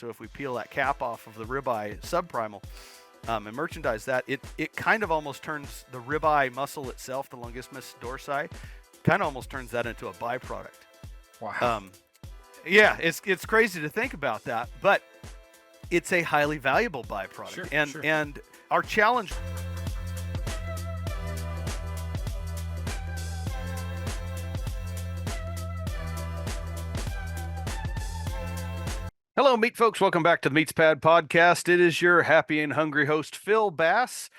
So if we peel that cap off of the ribeye subprimal and merchandise that, it kind of almost turns the ribeye muscle itself, the longissimus dorsi, kind of almost turns that into a byproduct. Wow. Yeah, it's crazy to think about that, but it's a highly valuable byproduct. Sure, and sure. and our challenge. Hello, meat folks. Welcome back to the MeatsPad podcast. It is your happy and hungry host, Phil Bass,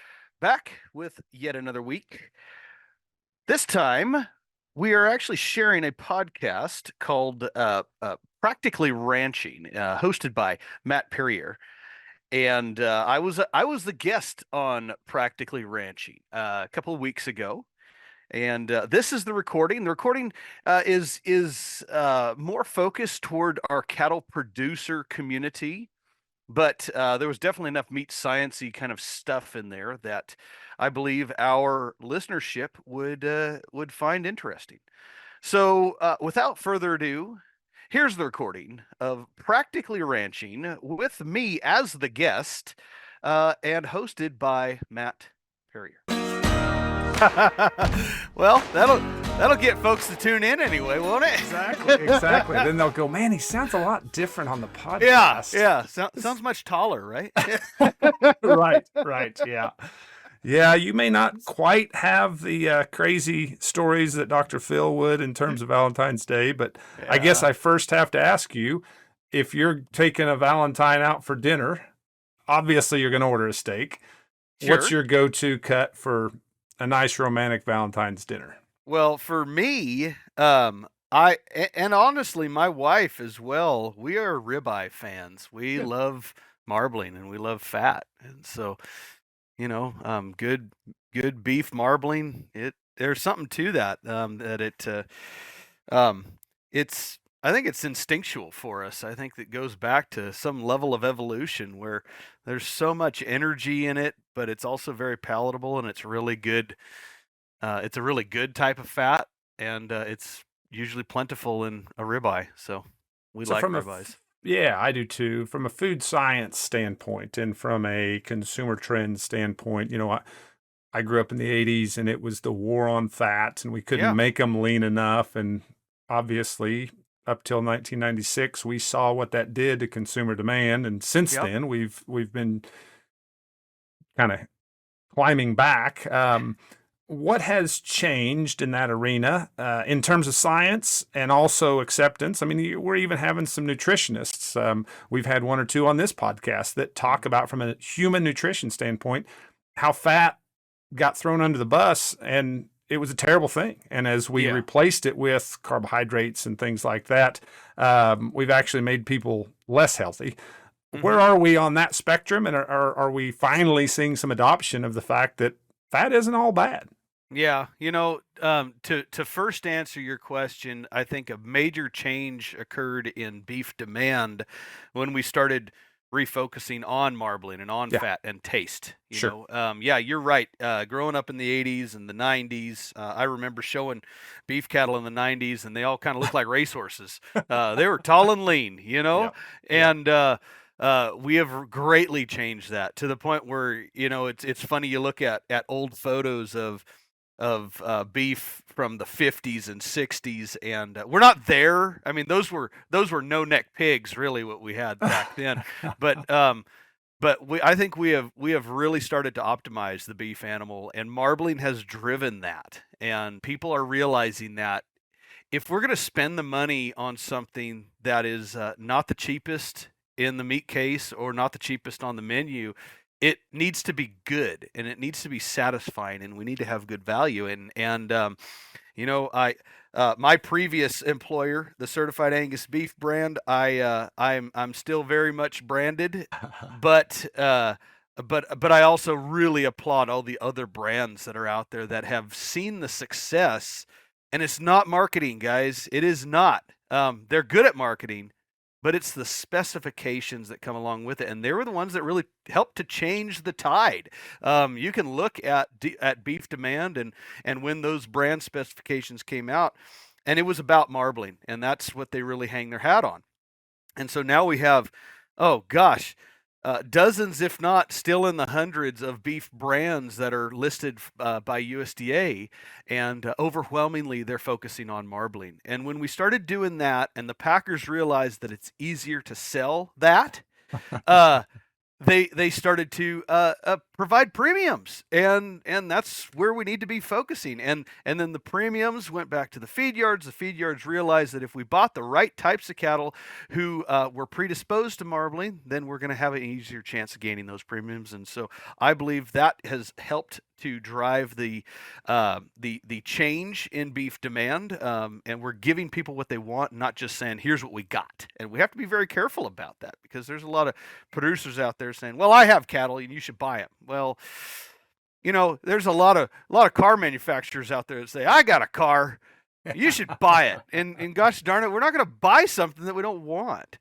back with yet another week. This time, we are actually sharing a podcast called Practically Ranching, hosted by Matt Perrier. And I was the guest on Practically Ranching a couple of weeks ago. And this is the recording. The recording is more focused toward our cattle producer community, but there was definitely enough meat sciencey kind of stuff in there that I believe our listenership would find interesting. So, without further ado, here's the recording of Practically Ranching with me as the guest, and hosted by Matt Perrier. Well, that'll get folks to tune in anyway, won't it? Exactly. Then they'll go, man, he sounds a lot different on the podcast. Yeah. Sounds much taller, right? Right. Yeah, you may not quite have the crazy stories that Dr. Phil would in terms of Valentine's Day, but I guess I first have to ask you, if you're taking a Valentine out for dinner, obviously you're going to order a steak. Sure. What's your go-to cut for a nice romantic Valentine's dinner? Well, for me, and honestly, my wife as well, we are ribeye fans. We love marbling and we love fat. And so, good beef marbling, there's something to that, I think it's instinctual for us. I think that goes back to some level of evolution where there's so much energy in it, but it's also very palatable and it's really good. It's a really good type of fat, and it's usually plentiful in a ribeye. So we like ribeyes. Yeah, I do too. From a food science standpoint and from a consumer trend standpoint, I grew up in the 80s and it was the war on fat and we couldn't make them lean enough. And obviously, up till 1996, we saw what that did to consumer demand. And since then, we've been kind of climbing back. What has changed in that arena in terms of science and also acceptance? I mean, we're even having some nutritionists. We've had one or two on this podcast that talk about, from a human nutrition standpoint, how fat got thrown under the bus and it was a terrible thing. And as we replaced it with carbohydrates and things like that, we've actually made people less healthy. Mm-hmm. Where are we on that spectrum? And are we finally seeing some adoption of the fact that fat isn't all bad? Yeah, to first answer your question, I think a major change occurred in beef demand when we started refocusing on marbling and on fat and taste. You know, you're right. Growing up in the 80s and the 90s, I remember showing beef cattle in the 90s, and they all kind of looked like racehorses. They were tall and lean, and we have greatly changed that to the point where, it's funny. You look at old photos of beef from the 50s and 60s, and we're not there. I mean, those were no neck pigs, really, what we had back then. But I think we have really started to optimize the beef animal, and marbling has driven that. And people are realizing that if we're going to spend the money on something that is not the cheapest in the meat case or not the cheapest on the menu, it needs to be good and it needs to be satisfying, and we need to have good value. My previous employer, the Certified Angus Beef brand, I'm still very much branded, but I also really applaud all the other brands that are out there that have seen the success. And it's not marketing, guys. It is not. They're good at marketing, but it's the specifications that come along with it, and they were the ones that really helped to change the tide. You can look at beef demand and when those brand specifications came out, and it was about marbling, and that's what they really hang their hat on. And so now we have Oh gosh, dozens, if not still in the hundreds, of beef brands that are listed by USDA, and overwhelmingly they're focusing on marbling. And when we started doing that, and the packers realized that it's easier to sell that, uh, they started to provide premiums, and that's where we need to be focusing. And then the premiums went back to the feed yards. The feed yards realized that if we bought the right types of cattle who were predisposed to marbling, then we're going to have an easier chance of gaining those premiums. And so I believe that has helped to drive the change in beef demand, and we're giving people what they want, not just saying here's what we got. And we have to be very careful about that, because there's a lot of producers out there saying, well, I have cattle and you should buy them. Well, there's a lot of car manufacturers out there that say, I got a car, you should buy it. And gosh darn it, we're not going to buy something that we don't want.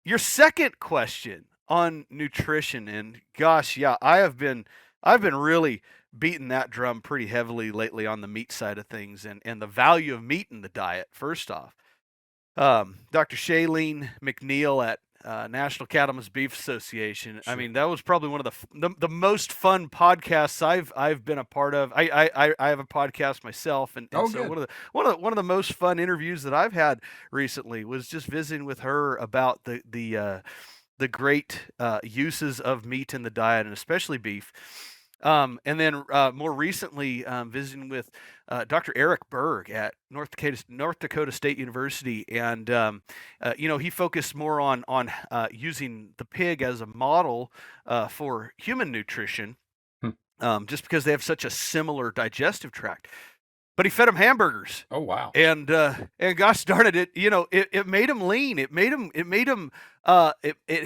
Your second question on nutrition, and gosh, yeah, I've been really beating that drum pretty heavily lately on the meat side of things, and the value of meat in the diet. First off, Dr. Shailene McNeil at National Cattlemen's Beef Association. Sure. I mean, that was probably one of the most fun podcasts I've been a part of. I have a podcast myself, and so Good. one of the most fun interviews that I've had recently was just visiting with her about the great uses of meat in the diet, and especially beef. And then more recently, visiting with Dr. Eric Berg at North Dakota State University, and he focused more on using the pig as a model for human nutrition, Hmm. just because they have such a similar digestive tract. But he fed them hamburgers. Oh, wow. And gosh darn it, it made them lean. It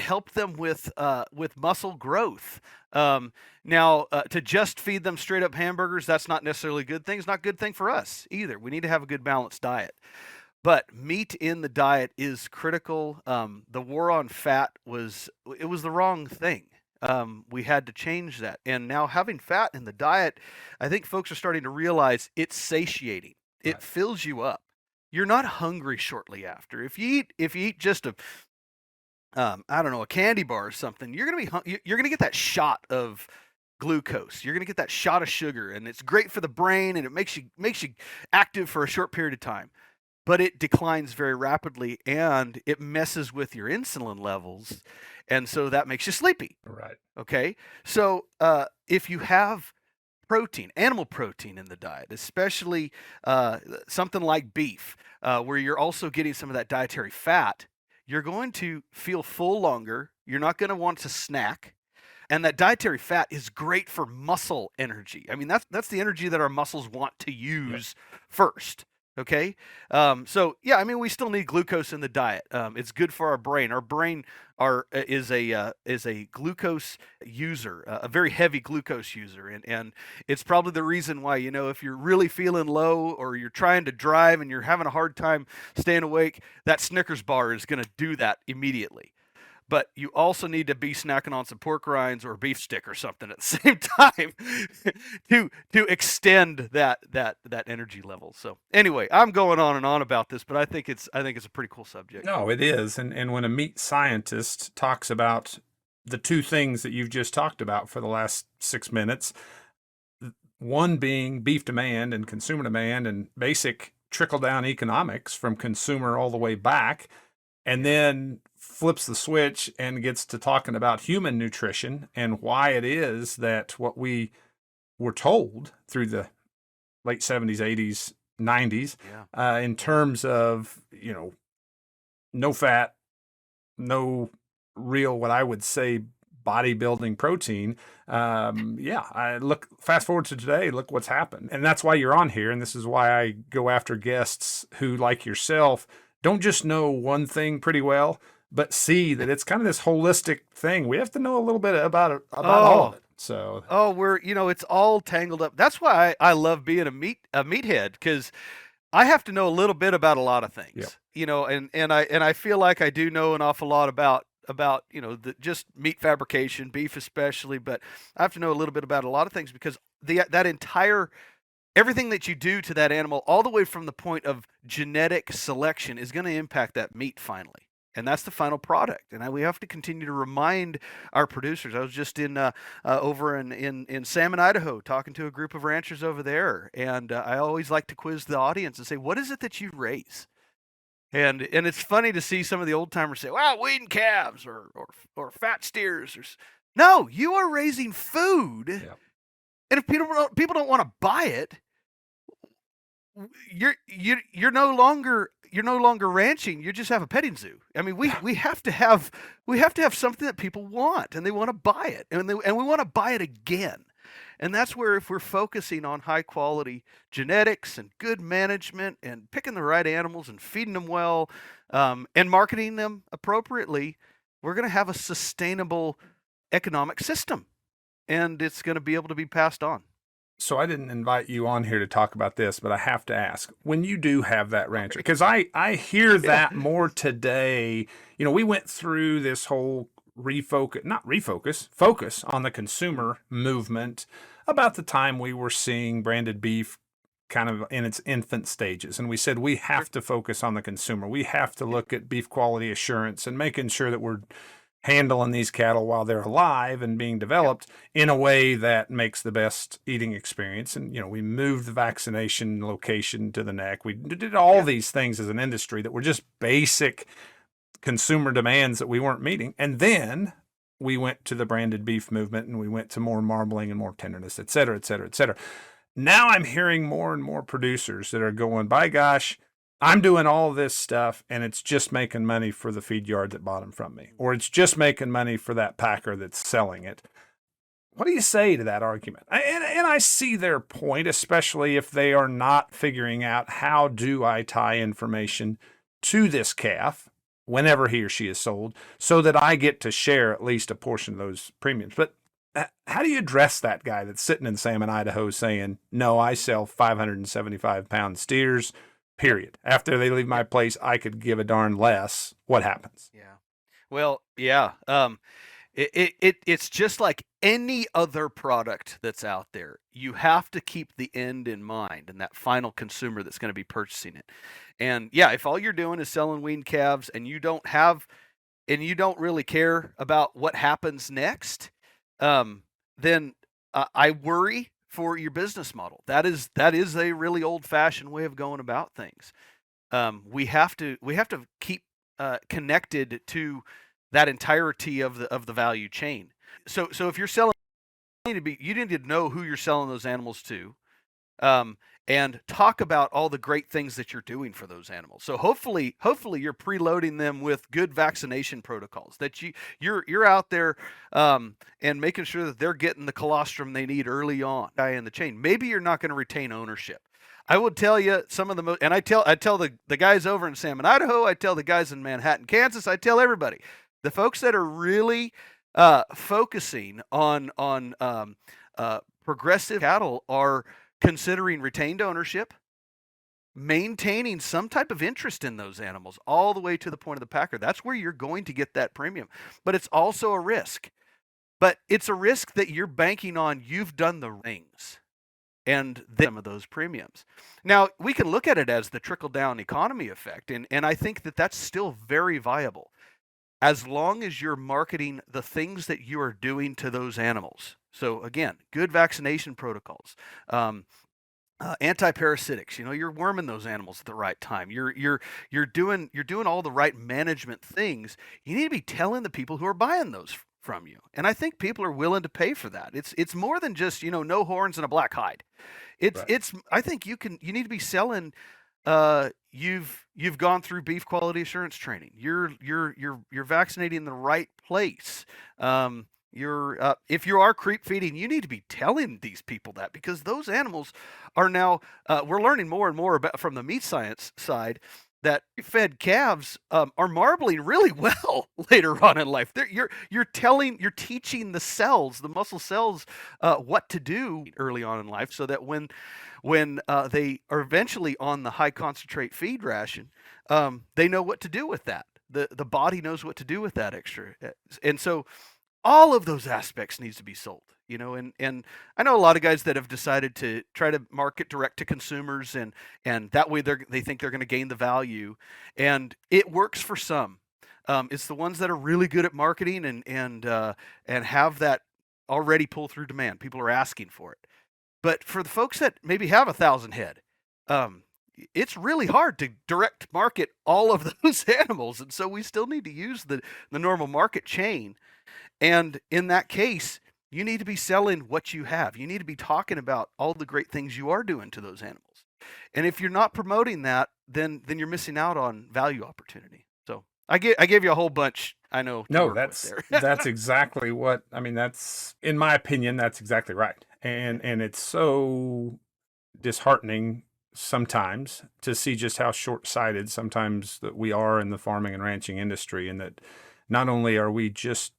helped them with muscle growth. Now, to just feed them straight up hamburgers, that's not necessarily a good thing. It's not a good thing for us either. We need to have a good balanced diet. But meat in the diet is critical. The war on fat was the wrong thing. We had to change that. And now, having fat in the diet, I think folks are starting to realize it's satiating. It Right. fills you up. You're not hungry shortly after. If you eat just I don't know, a candy bar or something, you're gonna get that shot of glucose. You're gonna get that shot of sugar, and it's great for the brain, and it makes you active for a short period of time. But it declines very rapidly, and it messes with your insulin levels, and so that makes you sleepy. Right. Okay, so if you have protein, animal protein in the diet, especially something like beef, where you're also getting some of that dietary fat, you're going to feel full longer. You're not going to want to snack. And that dietary fat is great for muscle energy. I mean, that's the energy that our muscles want to use first. Okay, so yeah, I mean, we still need glucose in the diet. It's good for our brain. Our brain is a glucose user, a very heavy glucose user, and it's probably the reason why, if you're really feeling low, or you're trying to drive and you're having a hard time staying awake, that Snickers bar is going to do that immediately. But you also need to be snacking on some pork rinds or a beef stick or something at the same time to extend that energy level. So anyway, I'm going on and on about this, but I think it's a pretty cool subject. No, it is. And when a meat scientist talks about the two things that you've just talked about for the last 6 minutes, one being beef demand and consumer demand and basic trickle down economics from consumer all the way back, and then flips the switch and gets to talking about human nutrition and why it is that what we were told through the late 70s, 80s, 90s, in terms of, no fat, no real, what I would say, bodybuilding protein. I look fast forward to today, look what's happened. And that's why you're on here. And this is why I go after guests who, like yourself, don't just know one thing pretty well, but see that it's kind of this holistic thing. We have to know a little bit about all of it. So, it's all tangled up. That's why I love being a meathead, because I have to know a little bit about a lot of things. Yep. And I feel like I do know an awful lot about just meat fabrication, beef especially, but I have to know a little bit about a lot of things, because that entire everything that you do to that animal, all the way from the point of genetic selection, is going to impact that meat finally. and that's the final product. And we have to continue to remind our producers. I was just in over in Salmon, Idaho, talking to a group of ranchers over there, and I always like to quiz the audience and say, "What is it that you raise?" And it's funny to see some of the old timers say, "Well, weaned calves or fat steers." No, you are raising food, Yeah. and if people don't want to buy it, you're no longer ranching. You just have a petting zoo. I mean, we have to have something that people want and they want to buy it, and we want to buy it again. And that's where, if we're focusing on high quality genetics and good management and picking the right animals and feeding them well, and marketing them appropriately, we're going to have a sustainable economic system, and it's going to be able to be passed on. So I didn't invite you on here to talk about this, but I have to ask, when you do have that rancher, because I hear that more today. We went through this whole focus on the consumer movement about the time we were seeing branded beef kind of in its infant stages. And we said we have to focus on the consumer. We have to look at beef quality assurance and making sure that we're handling these cattle while they're alive and being developed in a way that makes the best eating experience. And, we moved the vaccination location to the neck. We did all these things as an industry that were just basic consumer demands that we weren't meeting. And then we went to the branded beef movement, and we went to more marbling and more tenderness, et cetera, et cetera, et cetera. Now I'm hearing more and more producers that are going, by gosh, I'm doing all this stuff and it's just making money for the feed yard that bought them from me, or it's just making money for that packer that's selling it. What do you say to that argument? And I see their point, especially if they are not figuring out, how do I tie information to this calf whenever he or she is sold so that I get to share at least a portion of those premiums. But how do you address that guy that's sitting in Salmon, Idaho saying, no, I sell 575-pound steers, period. After they leave my place, I could give a darn less. What happens? Yeah. Well, yeah. It's just like any other product that's out there. You have to keep the end in mind and that final consumer that's going to be purchasing it. And yeah, if all you're doing is selling weaned calves and you don't really care about what happens next, then I worry for your business model. That is a really old-fashioned way of going about things. We have to keep connected to that entirety of the value chain. So if you're selling, you need to know who you're selling those animals to, and talk about all the great things that you're doing for those animals. So hopefully you're preloading them with good vaccination protocols, that you're out there and making sure that they're getting the colostrum they need early on in the chain. Maybe you're not going to retain ownership. I would tell you some of the most, and I tell the guys over in Salmon, Idaho, I tell the guys in Manhattan, Kansas, I tell everybody, the folks that are really focusing on progressive cattle are considering retained ownership, maintaining some type of interest in those animals all the way to the point of the packer. That's where you're going to get that premium. But it's also a risk. But it's a risk that you're banking on you've done the rings and some of those premiums. Now, we can look at it as the trickle-down economy effect, and I think that that's still very viable as long as you're marketing the things that you are doing to those animals. So again, good vaccination protocols, anti-parasitics. You're worming those animals at the right time. You're doing all the right management things. You need to be telling the people who are buying those from you, and I think people are willing to pay for that. It's more than just no horns and a black hide. It's I think you need to be selling. You've gone through beef quality assurance training. You're vaccinating in the right place. If you are creep feeding, you need to be telling these people that, because those animals are now, we're learning more and more about from the meat science side that fed calves are marbling really well later on in life. You're teaching the cells, the muscle cells, what to do early on in life, so that when they are eventually on the high concentrate feed ration, they know what to do with that. The body knows what to do with that extra, and so all of those aspects needs to be sold. And I know a lot of guys that have decided to try to market direct to consumers, and that way they think they're going to gain the value, and it works for some. It's the ones that are really good at marketing and have that already pull through demand. People are asking for it. But for the folks that maybe have 1,000 head, um, it's really hard to direct market all of those animals, and so we still need to use the normal market chain. And in that case, you need to be selling what you have. You need to be talking about all the great things you are doing to those animals. And if you're not promoting that, then you're missing out on value opportunity. So I gave you a whole bunch. I know to No, work with there. that's exactly what I mean. That's in my opinion, that's exactly right. And it's so disheartening sometimes to see just how short-sighted sometimes that we are in the farming and ranching industry, and that not only are we just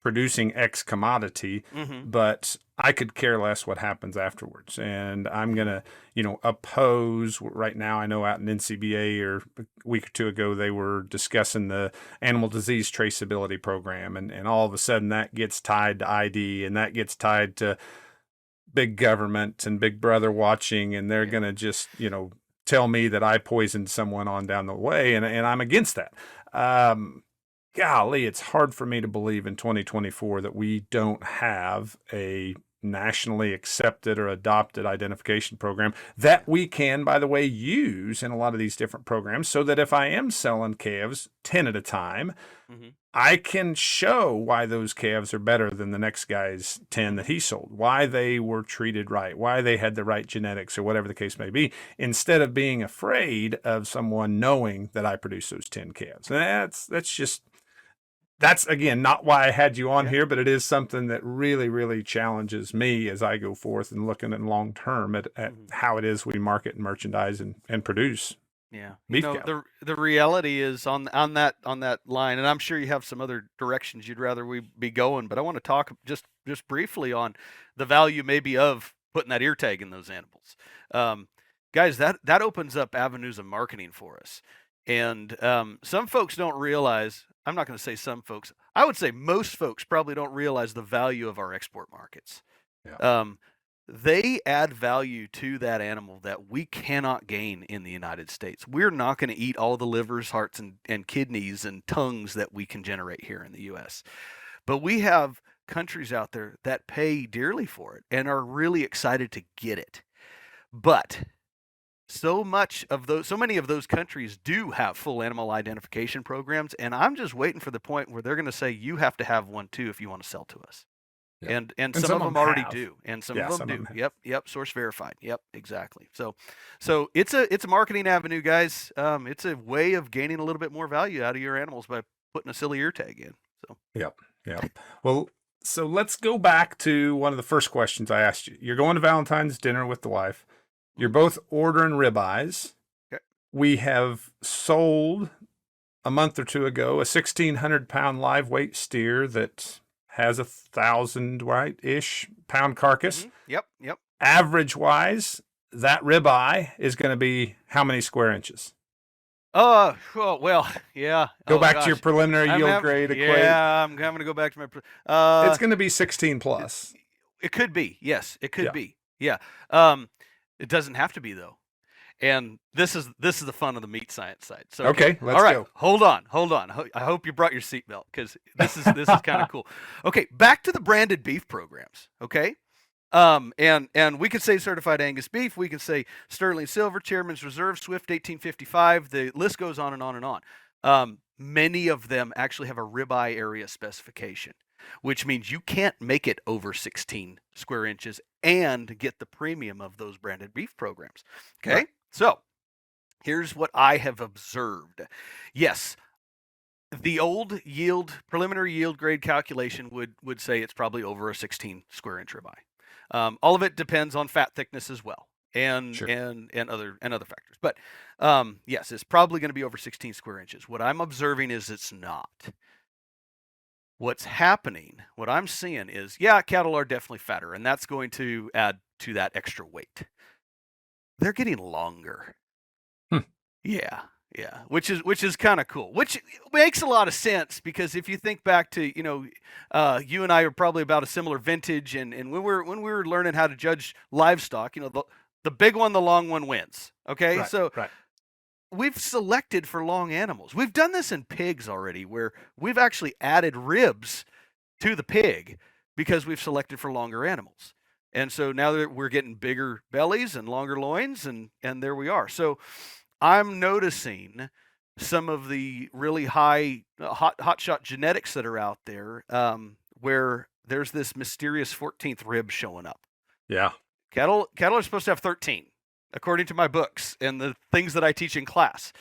producing X commodity, Mm-hmm. but I could care less what happens afterwards. And I'm going to, oppose right now. I know out in NCBA or a week or two ago, they were discussing the animal disease traceability program. And all of a sudden that gets tied to ID, and that gets tied to big government and big brother watching. And they're going to just, tell me that I poisoned someone on down the way. And I'm against that. Golly, it's hard for me to believe in 2024 that we don't have a nationally accepted or adopted identification program that we can, by the way, use in a lot of these different programs, so that if I am selling calves 10 at a time, Mm-hmm. I can show why those calves are better than the next guy's 10 that he sold, why they were treated right, why they had the right genetics, or whatever the case may be, instead of being afraid of someone knowing that I produce those 10 calves. And that's again not why I had you on Yeah. here, but it is something that really, really challenges me as I go forth and looking at long term at Mm-hmm. how it is we market and merchandise and produce Yeah, beef cattle. the reality is on that line, and I'm sure you have some other directions you'd rather we be going, but I want to talk just briefly on the value maybe of putting that ear tag in those animals. Um, Guys, that opens up avenues of marketing for us, and some folks don't realize. I'm not going to say some folks. I would say most folks probably don't realize the value of our export markets. Yeah. Um, they add value to that animal that we cannot gain in the United States. We're not going to eat all the livers, hearts, and kidneys and tongues that we can generate here in the US. But we have countries out there that pay dearly for it and are really excited to get it. But so many of those countries do have full animal identification programs, and I'm just waiting for the point where they're going to say you have to have one too if you want to sell to us. Yeah. And And some some of of them them already have. do, and some Yeah, of them some of do. them have. Yep, source verified. Yep, exactly. So it's a marketing avenue, guys. It's a way of gaining a little bit more value out of your animals by putting a silly ear tag in. So Yep. Yep. Well, so let's go back to one of the first questions I asked you. You're going to Valentine's dinner with the wife. You're both ordering ribeyes. okay. We have sold a month or two ago a 1,600-pound live weight steer that has 1,000 right ish pound carcass. Yep. Average wise, that ribeye is going to be how many square inches? Oh, well, yeah. Go Oh back to your gosh, preliminary yield grade equate. yeah. I'm having to go back to my. It's going to be 16 plus. It could be. Yes, it could Yeah. be. Yeah. Um, it doesn't have to be though. And this is the fun of the meat science side. So Okay, let's all right, go. hold on. I hope you brought your seatbelt because this is kind of cool. Okay, back to the branded beef programs. Okay, and we could say certified Angus beef. We can say Sterling Silver, Chairman's Reserve, Swift 1855. The list goes on and on and on. Many of them actually have a ribeye area specification, which means you can't make it over 16 square inches and get the premium of those branded beef programs. Okay, Right. so here's what I have observed. Yes, the old preliminary yield grade calculation would say it's probably over a 16 square inch ribeye. All of it depends on fat thickness as well, and Sure. and other factors. But yes, it's probably going to be over 16 square inches. What I'm observing is it's not. What's happening, what I'm seeing is, yeah, cattle are definitely fatter, and that's going to add to that extra weight. They're getting longer. Hmm. Yeah, which is kind of cool. Which makes a lot of sense because if you think back to you and I are probably about a similar vintage, and when we were learning how to judge livestock, the big one, the long one wins. Okay, Right. so Right. we've selected for long animals. We've done this in pigs already, where we've actually added ribs to the pig because we've selected for longer animals. And so now that we're getting bigger bellies and longer loins, and there we are. So I'm noticing some of the really high hot shot genetics that are out there, where there's this mysterious 14th rib showing up. Yeah. Cattle are supposed to have 13, according to my books and the things that I teach in class.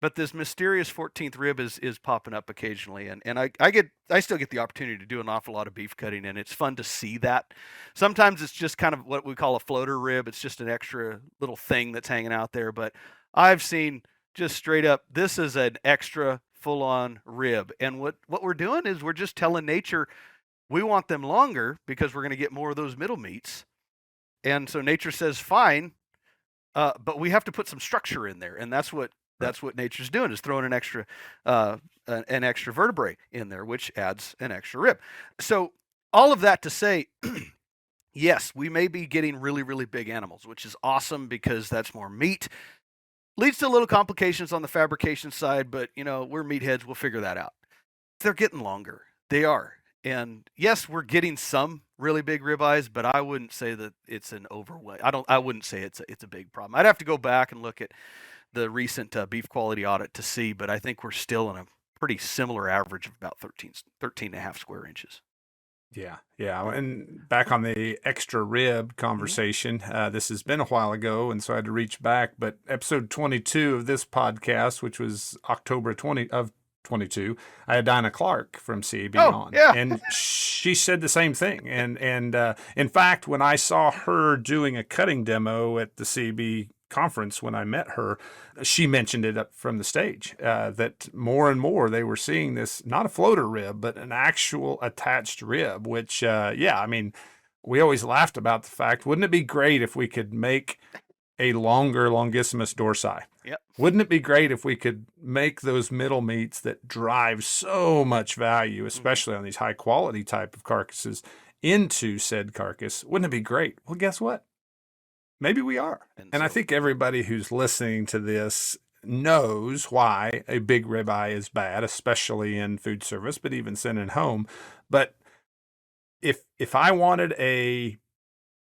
But this mysterious 14th rib is popping up occasionally, and I still get the opportunity to do an awful lot of beef cutting, and it's fun to see that. Sometimes it's just kind of what we call a floater rib. It's just an extra little thing that's hanging out there. But I've seen just straight up, this is an extra full-on rib. And what we're doing is we're just telling nature we want them longer because we're going to get more of those middle meats. And so nature says fine, but we have to put some structure in there, and that's what nature's doing, is throwing an extra vertebrae in there, which adds an extra rib. So all of that to say, yes, we may be getting really, really big animals, which is awesome because that's more meat. Leads to little complications on the fabrication side, but we're meatheads, we'll figure that out. They're getting longer. They are. And yes, we're getting some really big ribeyes, but I wouldn't say that it's an overweight. I wouldn't say it's a big problem. I'd have to go back and look at the recent beef quality audit to see, but I think we're still in a pretty similar average of about 13 and a half square inches. Yeah, yeah. And back on the extra rib conversation, this has been a while ago, and so I had to reach back. But episode 22 of this podcast, which was October 22, I had Dinah Clark from CAB on, yeah. and she said the same thing. And in fact, when I saw her doing a cutting demo at the CAB conference when I met her, she mentioned it up from the stage, that more and more they were seeing this, not a floater rib, but an actual attached rib, which, yeah, I mean, we always laughed about the fact, wouldn't it be great if we could make a longer longissimus dorsi? Yep. Wouldn't it be great if we could make those middle meats that drive so much value, especially on these high quality type of carcasses, into said carcass? Wouldn't it be great? Well, guess what? Maybe we are. And I think everybody who's listening to this knows why a big ribeye is bad, especially in food service, but even sending home. But if I wanted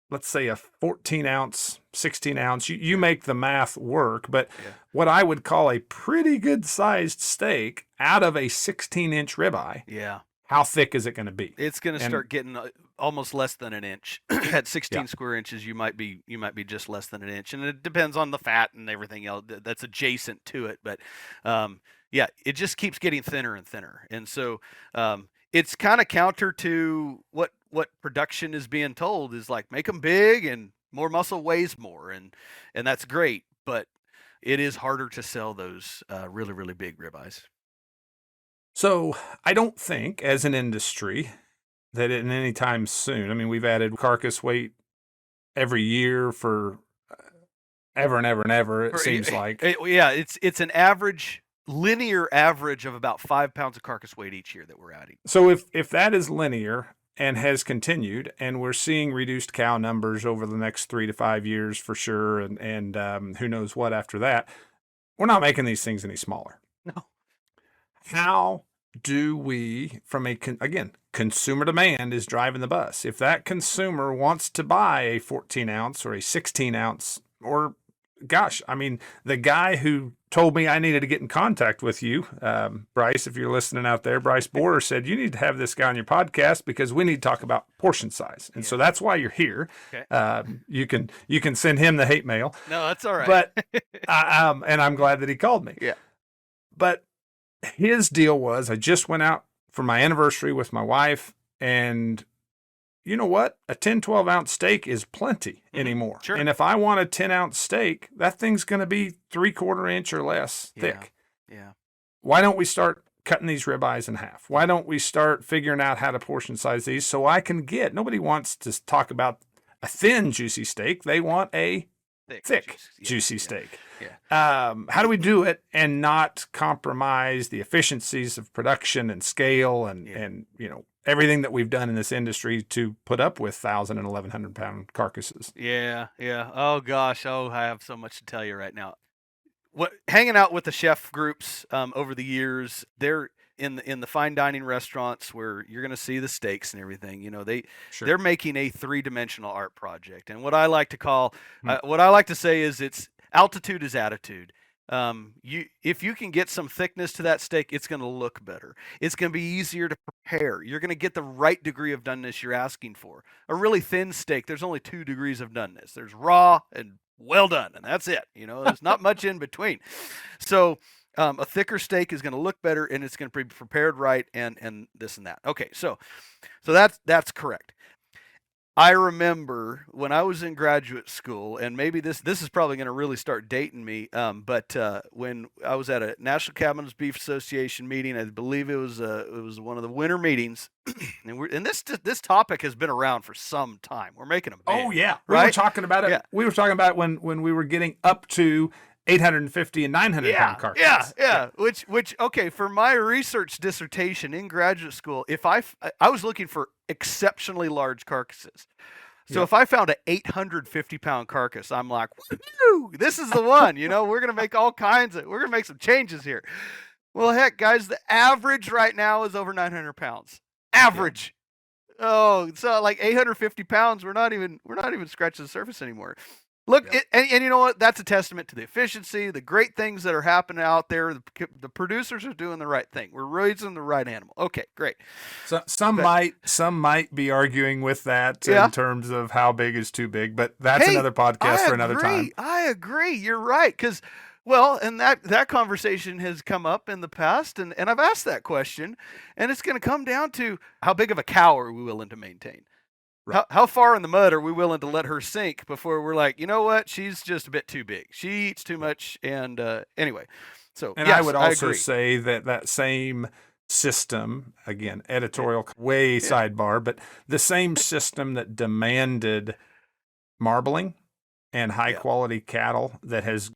let's say a 14 ounce, 16 ounce, you make the math work, but what I would call a pretty good sized steak out of a 16-inch ribeye. Yeah. How thick is it going to be? It's going to start getting almost less than an inch. At 16 square inches, you might be just less than an inch, and it depends on the fat and everything else that's adjacent to it. But yeah, it just keeps getting thinner and thinner, and so it's kind of counter to what production is being told is like, make them big and more muscle weighs more, and that's great, but it is harder to sell those really, really big ribeyes. So I don't think, as an industry, that in any time soon, I mean, we've added carcass weight every year for ever and ever and ever, it seems like. Yeah, it's an average, linear average of about 5 pounds of carcass weight each year that we're adding. So if that is linear and has continued, and we're seeing reduced cow numbers over the next 3 to 5 years for sure, and who knows what after that, we're not making these things any smaller. No. How do we, again, consumer demand is driving the bus. If that consumer wants to buy a 14 ounce or a 16 ounce, or gosh, I mean, the guy who told me I needed to get in contact with you, Bryce, if you're listening out there, Bryce Borer said, you need to have this guy on your podcast because we need to talk about portion size. And so that's why you're here. Okay. You can send him the hate mail. No, that's all right. But, and I'm glad that he called me. Yeah. But his deal was, I just went out for my anniversary with my wife, and you know what? A 10, 12 ounce steak is plenty anymore. Sure. And if I want a 10 ounce steak, that thing's going to be 3/4 inch or less thick. Yeah. Why don't we start cutting these ribeyes in half? Why don't we start figuring out how to portion size these so I can nobody wants to talk about a thin, juicy steak. They want a thick juicy steak. Yeah. How do we do it and not compromise the efficiencies of production and scale and everything that we've done in this industry to put up with 1,000 and 1,100 pound carcasses? Yeah. Oh gosh. Oh, I have so much to tell you right now. hanging out with the chef groups over the years, they're in the fine dining restaurants where you're going to see the steaks and everything. Sure. They're making a three-dimensional art project, and what I like to call, Hmm. what I like to say is, it's altitude is attitude. If you can get some thickness to that steak, it's going to look better. It's going to be easier to prepare. You're going to get the right degree of doneness you're asking for. A really thin steak, there's only 2 degrees of doneness. There's raw and well done, and that's it. There's not much in between. So a thicker steak is going to look better, and it's going to be prepared right, and this and that. Okay, so that's correct. I remember when I was in graduate school, and maybe this is probably going to really start dating me. But when I was at a National Cattlemen's Beef Association meeting, I believe it was one of the winter meetings, and this topic has been around for some time. We're making them big. Oh yeah, right? We were talking about it. Yeah. We were talking about it when we were getting up to 850 and 900 pound carcasses. Yeah. Which okay, for my research dissertation in graduate school, if I was looking for exceptionally large carcasses. So if I found an 850-pound carcass, I'm like, woo, this is the one. We're gonna make we're gonna make some changes here. Well, heck, guys, the average right now is over 900 pounds. Average. Yeah. Oh, so like 850 pounds, we're not even scratching the surface anymore. Look, and you know what? That's a testament to the efficiency, the great things that are happening out there. The producers are doing the right thing. We're raising the right animal. Okay, great. So some might be arguing with that in terms of how big is too big, but that's another podcast for another time. I agree. You're right, because and that conversation has come up in the past, and I've asked that question, and it's going to come down to how big of a cow are we willing to maintain. Right. How far in the mud are we willing to let her sink before we're like, you know what, she's just a bit too big. She eats too much, and anyway. So, and I would also say that same system, again, editorial sidebar, but the same system that demanded marbling and high quality cattle that has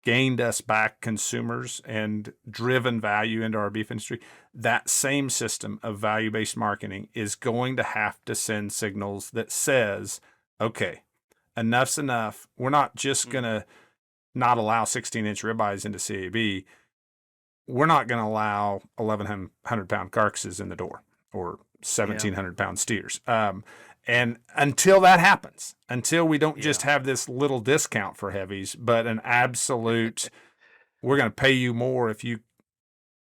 gained us back consumers and driven value into our beef industry, that same system of value-based marketing is going to have to send signals that says, okay, enough's enough. We're not just going to not allow 16-inch ribeyes into CAB. We're not going to allow 1,100-pound carcasses in the door or 1,700-pound steers. And until that happens, until we don't just have this little discount for heavies, but an absolute, we're going to pay you more if you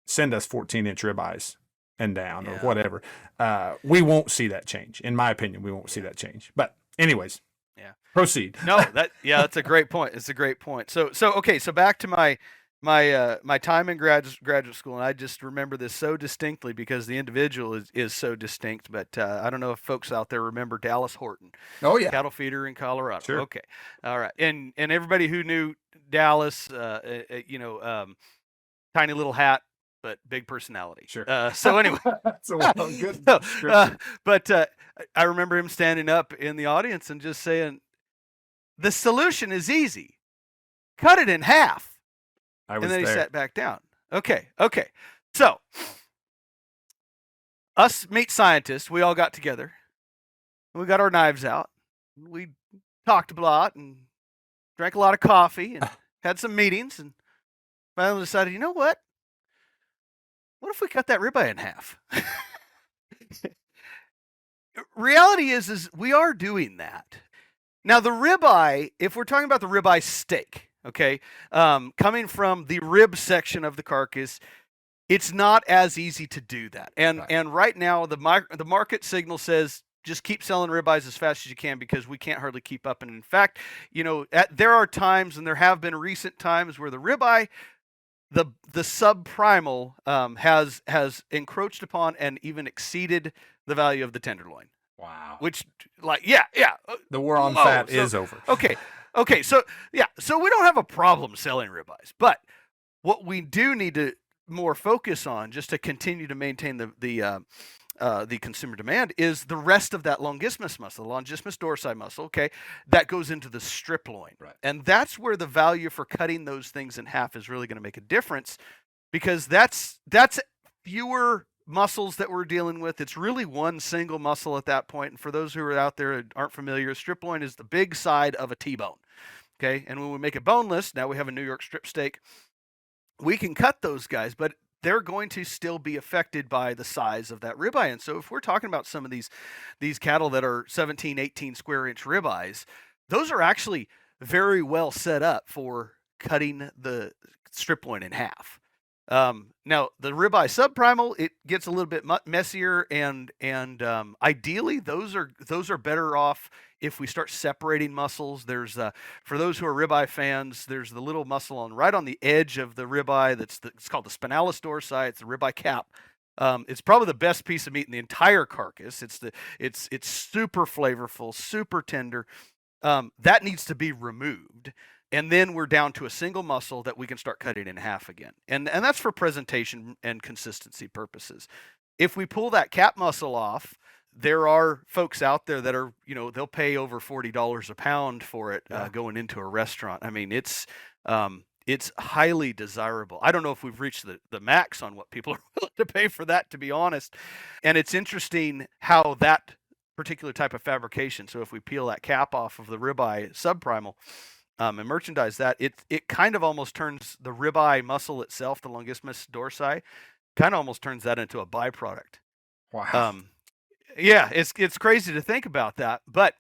send us 14-inch ribeyes and down or whatever, we won't see that change. In my opinion, we won't see that change. But anyways, proceed. No, that's a great point. It's a great point. So okay, so back to my time in graduate school, and I just remember this so distinctly because the individual is so distinct. But I don't know if folks out there remember Dallas Horton. Oh yeah, cattle feeder in Colorado. Sure. Okay, all right, and everybody who knew Dallas, tiny little hat but big personality. Sure. So anyway, good. But I remember him standing up in the audience and just saying, "The solution is easy. Cut it in half." And then he sat back down. Okay. So, us meat scientists, we all got together. We got our knives out. We talked a lot and drank a lot of coffee and had some meetings, and finally decided, you know what? What if we cut that ribeye in half? Reality is we are doing that. Now, the ribeye, if we're talking about the ribeye steak, okay, coming from the rib section of the carcass, it's not as easy to do that. And right now, the market signal says just keep selling ribeyes as fast as you can because we can't hardly keep up. And in fact, there are times, and there have been recent times, where the ribeye, the subprimal, has encroached upon and even exceeded the value of the tenderloin. Wow. Which, the war on fat is over. Okay, so we don't have a problem selling ribeyes, but what we do need to more focus on, just to continue to maintain the consumer demand, is the rest of that longissimus muscle, the longissimus dorsi muscle, okay, that goes into the strip loin. Right. And that's where the value for cutting those things in half is really going to make a difference, because that's fewer muscles that we're dealing with. It's really one single muscle at that point. And for those who are out there that aren't familiar, strip loin is the big side of a T-bone. Okay, and when we make it boneless, now we have a New York strip steak. We can cut those guys, but they're going to still be affected by the size of that ribeye. And so if we're talking about some of these cattle that are 17, 18 square inch ribeyes, those are actually very well set up for cutting the strip loin in half. Now the ribeye subprimal, it gets a little bit messier, and ideally those are better off if we start separating muscles. There's for those who are ribeye fans, there's the little muscle right on the edge of the ribeye it's called the spinalis dorsi. It's the ribeye cap. It's probably the best piece of meat in the entire carcass. It's super flavorful, super tender. That needs to be removed. And then we're down to a single muscle that we can start cutting in half again. And that's for presentation and consistency purposes. If we pull that cap muscle off, there are folks out there that are, they'll pay over $40 a pound for it going into a restaurant. I mean, it's highly desirable. I don't know if we've reached the max on what people are willing to pay for that, to be honest. And it's interesting how that particular type of fabrication, so if we peel that cap off of the ribeye subprimal, and merchandise that, it kind of almost turns the ribeye muscle itself, the longissimus dorsi, kind of almost turns that into a byproduct. Wow. Yeah, it's crazy to think about that, but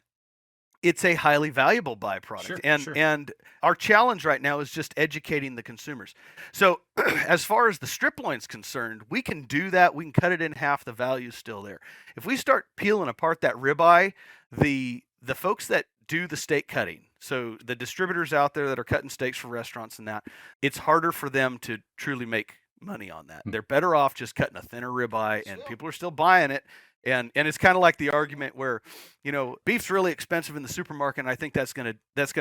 it's a highly valuable byproduct. Sure, and sure. and our challenge right now is just educating the consumers. So as far as the strip loin's concerned, we can do that. We can cut it in half. The value's still there. If we start peeling apart that ribeye, the folks that do the steak cutting, so the distributors out there that are cutting steaks for restaurants and that, it's harder for them to truly make money on that. They're better off just cutting a thinner ribeye, and people are still buying it. And it's kind of like the argument where, beef's really expensive in the supermarket, and I think that's gonna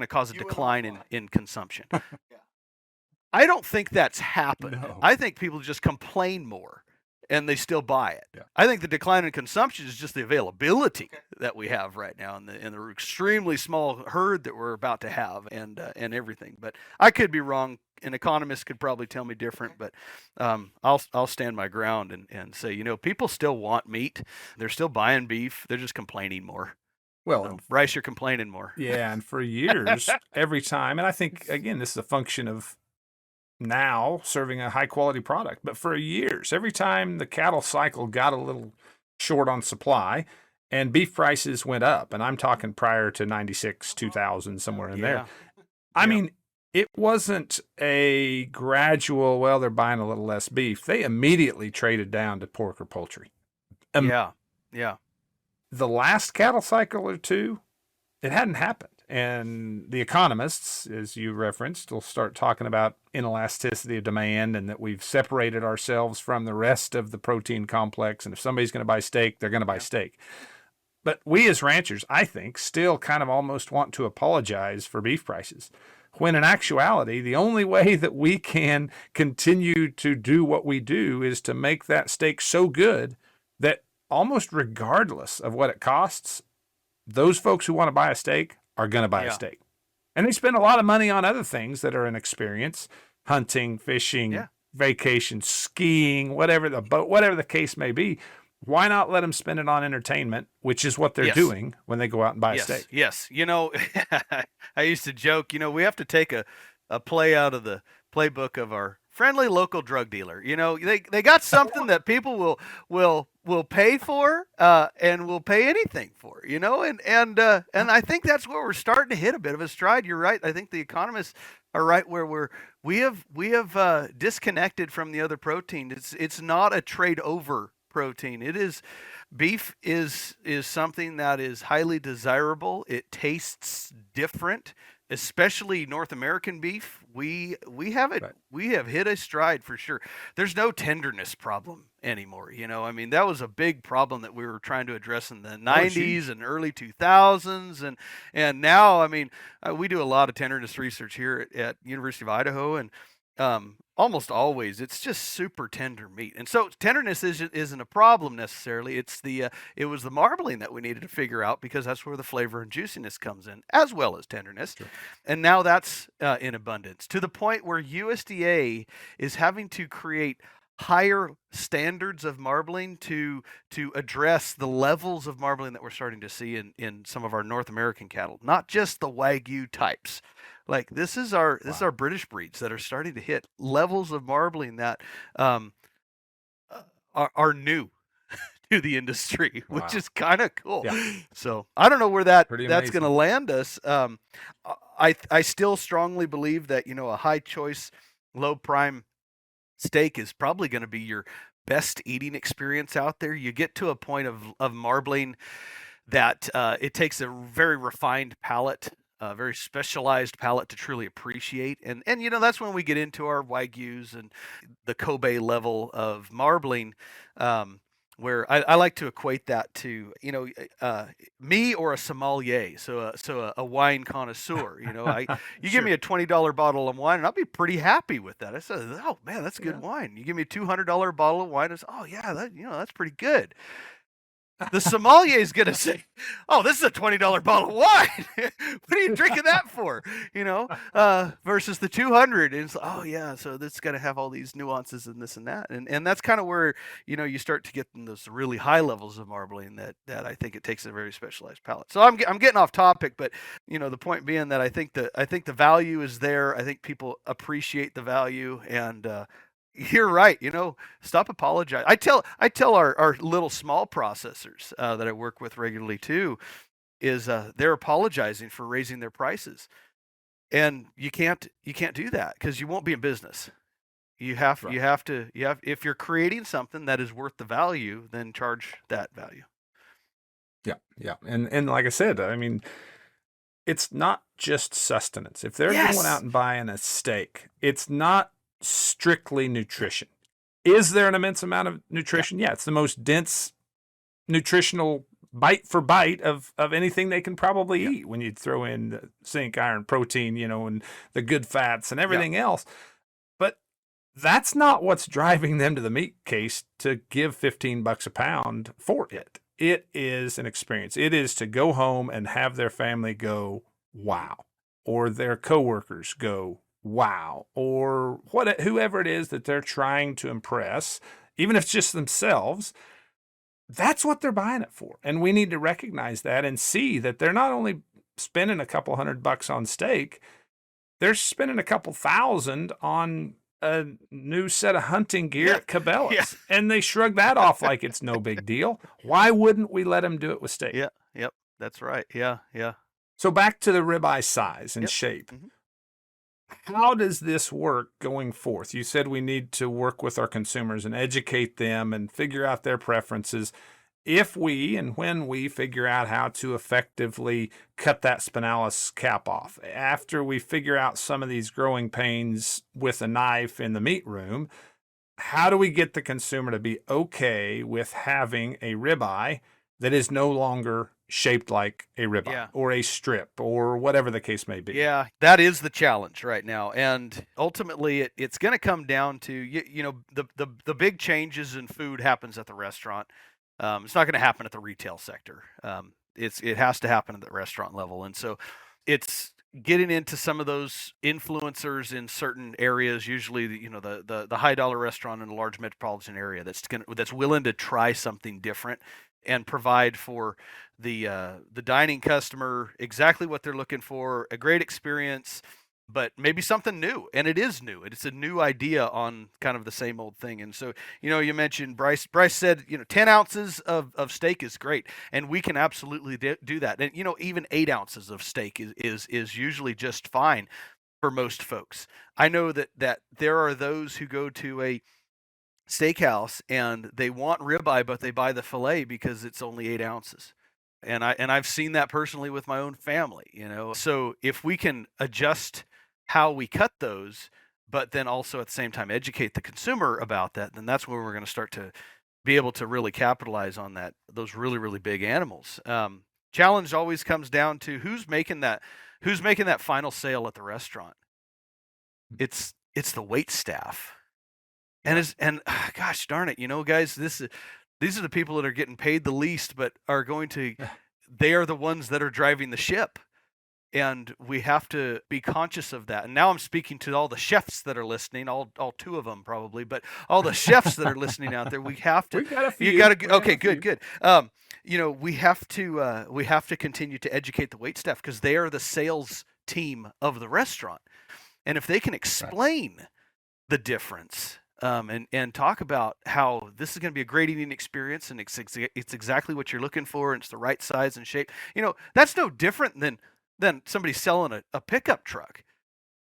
cause a decline in consumption. I don't think that's happened. No. I think people just complain more, and they still buy it. Yeah. I think the decline in consumption is just the availability that we have right now, and the extremely small herd that we're about to have, and everything. But I could be wrong. An economist could probably tell me different, but I'll stand my ground and say, people still want meat. They're still buying beef. They're just complaining more. Well, Bryce, you're complaining more. Yeah, and for years, every time, and I think again, this is a function of now serving a high quality product. But for years, every time the cattle cycle got a little short on supply and beef prices went up, and I'm talking prior to 96, 2000, somewhere in there. I mean, it wasn't a gradual, well, they're buying a little less beef. They immediately traded down to pork or poultry. Yeah. The last cattle cycle or two, it hadn't happened. And the economists, as you referenced, will start talking about inelasticity of demand and that we've separated ourselves from the rest of the protein complex. And if somebody's going to buy steak, they're going to buy steak. But we as ranchers, I think, still kind of almost want to apologize for beef prices, when in actuality, the only way that we can continue to do what we do is to make that steak so good that almost regardless of what it costs, those folks who want to buy a steak are going to buy a steak. And they spend a lot of money on other things that are an experience: hunting, fishing, vacation, skiing, whatever the case may be. Why not let them spend it on entertainment, which is what they're doing when they go out and buy a steak? Yes. I used to joke, we have to take a play out of the playbook of our friendly local drug dealer. They got something that people will pay for, and will pay anything for, and I think that's where we're starting to hit a bit of a stride. You're right. I think the economists are right where we have disconnected from the other protein. It's not a trade over protein. Beef is something that is highly desirable. It tastes different, especially North American beef. We have hit a stride for sure. There's no tenderness problem anymore. That was a big problem that we were trying to address in the 90s and early 2000s, and now we do a lot of tenderness research here at University of Idaho, and almost always it's just super tender meat. And so tenderness isn't a problem necessarily. It was the marbling that we needed to figure out, because that's where the flavor and juiciness comes in, as well as tenderness. Sure. And now that's in abundance, to the point where USDA is having to create higher standards of marbling to address the levels of marbling that we're starting to see in some of our North American cattle, not just the Wagyu types. Like this is Wow. our British breeds that are starting to hit levels of marbling that um, are new to the industry, which Wow. is kind of cool. Yeah. So I don't know where Pretty that's going to amazing. land us. I still strongly believe that a high choice, low prime steak is probably going to be your best eating experience out there. You get to a point of marbling that it takes a very refined palate, a very specialized palate to truly appreciate. And that's when we get into our Wagyus and the Kobe level of marbling. Where I like to equate that to uh, me or a sommelier, so a wine connoisseur. You give Sure. me a $20 bottle of wine, and I'll be pretty happy with that. I said, oh man, that's good Yeah. wine. You give me a $200 bottle of wine, I say, oh yeah, that's pretty good. The sommelier is going to say, "Oh, this is a $20 bottle of wine. What are you drinking that for?" Versus the 200. And it's, oh yeah, so that's got to have all these nuances and this and that, and that's kind of where you start to get in those really high levels of marbling that I think it takes a very specialized palate. So I'm getting off topic, but the point being that I think the value is there. I think people appreciate the value, and you're right. Stop apologizing. I tell our little small processors that I work with regularly too is they're apologizing for raising their prices, and you can't do that because you won't be in business. You have Right. you have to you have if you're creating something that is worth the value, then charge that value. Yeah. Yeah. And like I said, I mean, it's not just sustenance. If they're going out Yes. and buying a steak, it's not strictly nutrition. Is there an immense amount of Yeah. nutrition? Yeah, it's the most dense nutritional bite for bite of anything they can probably Yeah. eat when you throw in the zinc, iron, protein, and the good fats and Yeah. everything else. But that's not what's driving them to the meat case to give $15 a pound for Yeah. it. It is an experience. It is to go home and have their family go, wow, or their coworkers go, wow, or whoever it is that they're trying to impress, even if it's just themselves. That's what they're buying it for. And we need to recognize that and see that they're not only spending a couple $100 on steak, they're spending a couple thousand on a new set of hunting gear Yeah. at Yeah. Cabela's. And they shrug that off like it's no big deal. Why wouldn't we let them do it with steak? Yeah. Yep. That's right. Yeah. Yeah. So back to the ribeye size and Yep. shape. Hmm. How does this work going forth? You said we need to work with our consumers and educate them and figure out their preferences. If we and when we figure out how to effectively cut that spinalis cap off, after we figure out some of these growing pains with a knife in the meat room, how do we get the consumer to be okay with having a ribeye that is no longer shaped like a ribeye Yeah. or a strip or whatever the case may be? Yeah, that is the challenge right now, and ultimately, it's going to come down to the big changes in food happens at the restaurant. It's not going to happen at the retail sector. It has to happen at the restaurant level, and so it's getting into some of those influencers in certain areas. Usually, the high dollar restaurant in a large metropolitan area that's willing to try something different and provide for the dining customer exactly what they're looking for, a great experience, but maybe something new. And it is new. It's a new idea on kind of the same old thing. And so, you mentioned Bryce. Bryce said, 10 ounces of steak is great. And we can absolutely do that. And, even 8 ounces of steak is usually just fine for most folks. I know that there are those who go to a steakhouse and they want ribeye, but they buy the fillet because it's only 8 ounces. And I've seen that personally with my own family. So if we can adjust how we cut those, but then also at the same time educate the consumer about that, then that's where we're going to start to be able to really capitalize on those really really big animals. Challenge always comes down to who's making that final sale at the restaurant. It's the wait staff. And Yeah. as and gosh darn it, guys, these are the people that are getting paid the least, but are going to they are the ones that are driving the ship. And we have to be conscious of that. And now I'm speaking to all the chefs that are listening, all two of them probably, but all the chefs that are listening out there. We have to. We've got a You few. got to. We got Okay, a good, few. good. We have to continue to educate the wait staff because they are the sales team of the restaurant, and if they can Right. explain the difference. And talk about how this is going to be a great eating experience, and it's exactly what you're looking for, and it's the right size and shape. That's no different than somebody selling a pickup truck.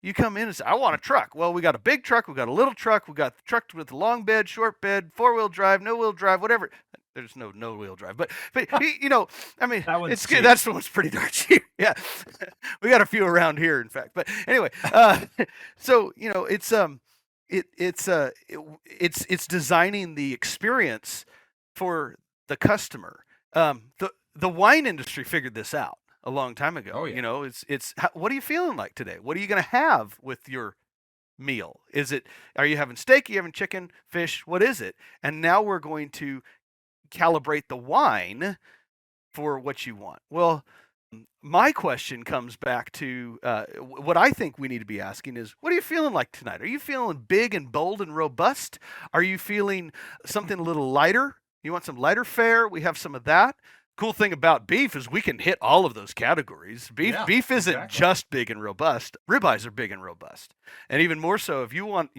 You come in and say, I want a truck. Well, we got a big truck, we got a little truck, we got the truck with the long bed, short bed, 4-wheel drive, no wheel drive, whatever. There's no wheel drive, but I mean, That one's it's good. cheap. That's the one's pretty darn cheap. Yeah, we got a few around here, in fact. But anyway, so it's designing the experience for the customer. The wine industry figured this out a long time ago. Oh yeah. What are you feeling like today? What are you going to have with your meal? Are you having steak? Are you having chicken, fish? What is it? And now we're going to calibrate the wine for what you want. Well, my question comes back to what I think we need to be asking is, what are you feeling like tonight? Are you feeling big and bold and robust? Are you feeling something a little lighter? You want some lighter fare? We have some of that. Cool thing about beef is we can hit all of those categories. Yeah, Beef isn't exactly. just big and robust. Ribeyes are big and robust. And even more so, if you want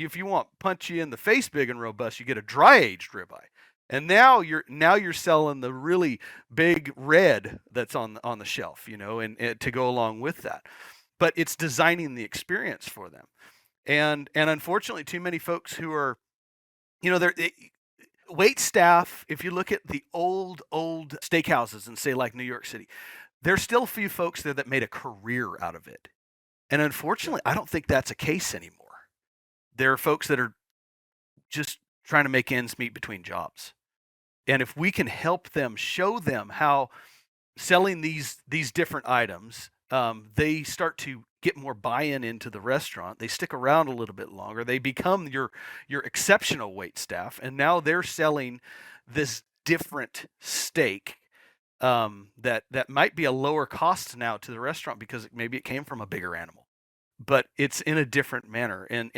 punchy in the face big and robust, you get a dry aged ribeye. And now you're selling the really big red that's on the shelf, and to go along with that. But it's designing the experience for them. And unfortunately, too many folks who are, they're wait staff. If you look at the old steakhouses and say like New York City, there's still a few folks there that made a career out of it. And Yeah. unfortunately, I don't think that's a case anymore. There are folks that are just trying to make ends meet between jobs. And if we can help them, show them how selling these different items, they start to get more buy-in into the restaurant. They stick around a little bit longer. They become your exceptional wait staff, and now they're selling this different steak that might be a lower cost now to the restaurant because maybe it came from a bigger animal, but it's in a different manner. And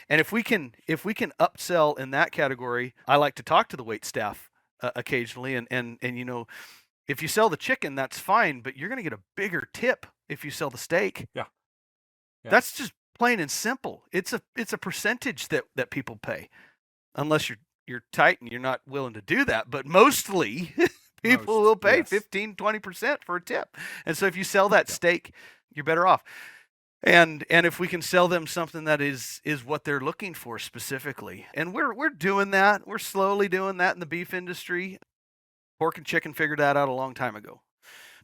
if we can upsell in that category, I like to talk to the wait staff occasionally, and if you sell the chicken, that's fine, but you're going to get a bigger tip if you sell the steak. Yeah. Yeah. That's just plain and simple. It's a percentage that people pay, unless you're tight and you're not willing to do that. But mostly, people Most. will pay Yes. 15-20% for a tip. And so if you sell that Yeah. steak, you're better off. And if we can sell them something that is what they're looking for specifically, and we're doing that, we're slowly doing that in the beef industry. Pork and chicken figured that out a long time ago,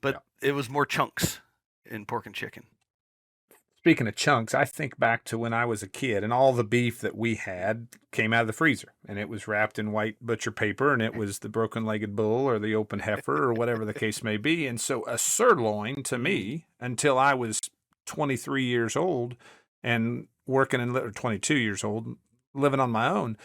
but Yeah. it was more chunks in pork and chicken. Speaking of chunks, I think back to when I was a kid and all the beef that we had came out of the freezer and it was wrapped in white butcher paper and it was the broken legged bull or the open heifer or whatever the case may be. And so a sirloin to me, until I was 23 years old and working in, or 22 years old, living on my own,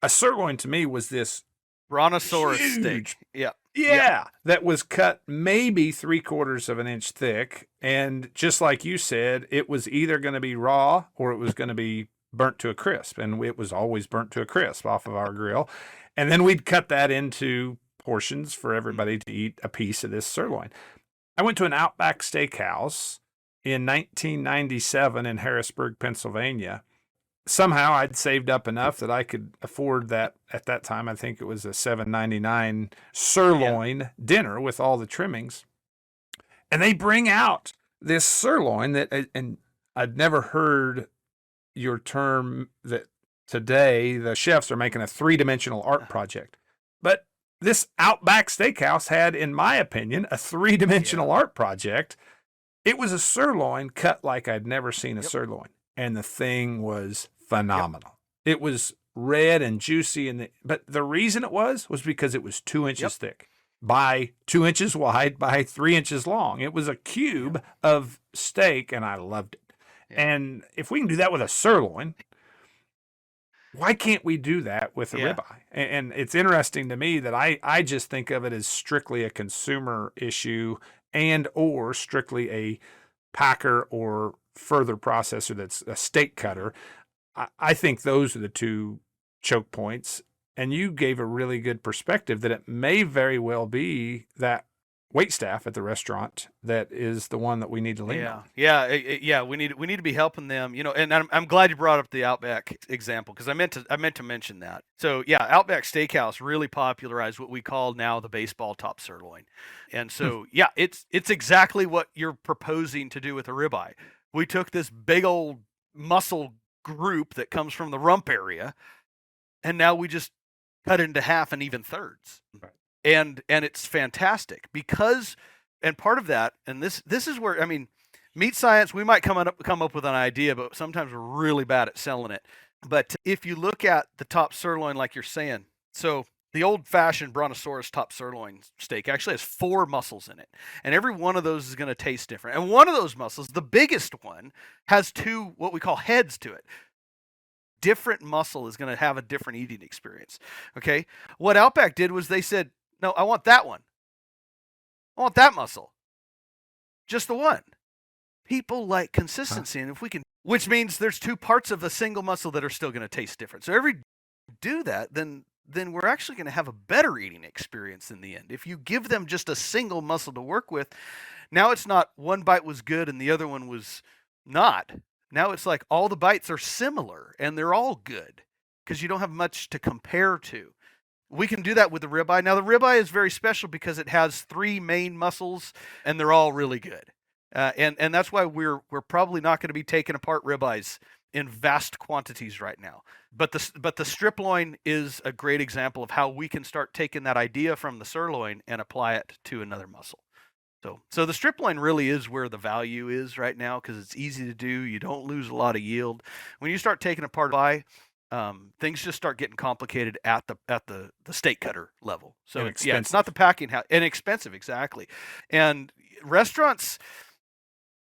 a sirloin to me was this Brontosaurus huge, steak. Yeah. yeah, that was cut maybe 3/4 of an inch thick. And just like you said, it was either going to be raw or it was going to be burnt to a crisp. And it was always burnt to a crisp off of our grill. And then we'd cut that into portions for everybody to eat a piece of this sirloin. I went to an Outback Steakhouse in 1997 in Harrisburg, Pennsylvania. Somehow I'd saved up enough that I could afford that at that time. I think it was a $7.99 sirloin dinner with all the trimmings. And they bring out this sirloin that, and I'd never heard your term that today the chefs are making a 3-dimensional art project. But this Outback Steakhouse had, in my opinion, a 3-dimensional art project. It was a sirloin cut like I'd never seen a sirloin. And the thing was phenomenal. It was red and juicy, but the reason it was because it was 2 inches thick by 2 inches wide by 3 inches long. It was a cube of steak, and I loved it. And if we can do that with a sirloin, why can't we do that with a ribeye? And it's interesting to me that I just think of it as strictly a consumer issue and or strictly a packer or further processor that's a steak cutter. I think those are the two choke points. And you gave a really good perspective that it may very well be that wait staff at the restaurant that is the one that we need to lean on. Yeah. We need to be helping them. And I'm glad you brought up the Outback example because I meant to mention that. So yeah, Outback Steakhouse really popularized what we call now the baseball top sirloin, and so yeah, it's exactly what you're proposing to do with a ribeye. We took this big old muscle group that comes from the rump area, and now we just cut it into half and even thirds. Right. And it's fantastic because, and part of that, and this is where, I mean, meat science, we might come up with an idea, but sometimes we're really bad at selling it. But if you look at the top sirloin, like you're saying, so the old-fashioned Brontosaurus top sirloin steak actually has 4 muscles in it, and every one of those is going to taste different. And one of those muscles, the biggest one, has 2 what we call heads to it. Different muscle is going to have a different eating experience. Okay, what Outback did was they said, no, I want that one. I want that muscle. Just the one. People like consistency, and if we can, which means there's 2 parts of a single muscle that are still going to taste different. So every do that, then we're actually going to have a better eating experience in the end. If you give them just a single muscle to work with, now it's not one bite was good and the other one was not. Now it's like all the bites are similar and they're all good because you don't have much to compare to. We can do that with the ribeye. Now the ribeye is very special because it has 3 main muscles and they're all really good. And that's why we're probably not going to be taking apart ribeyes in vast quantities right now. But the strip loin is a great example of how we can start taking that idea from the sirloin and apply it to another muscle. So the strip loin really is where the value is right now because it's easy to do. You don't lose a lot of yield. When you start taking apart ribeye, things just start getting complicated at the steak cutter level. So it's not the packing house, and expensive, exactly. And restaurants,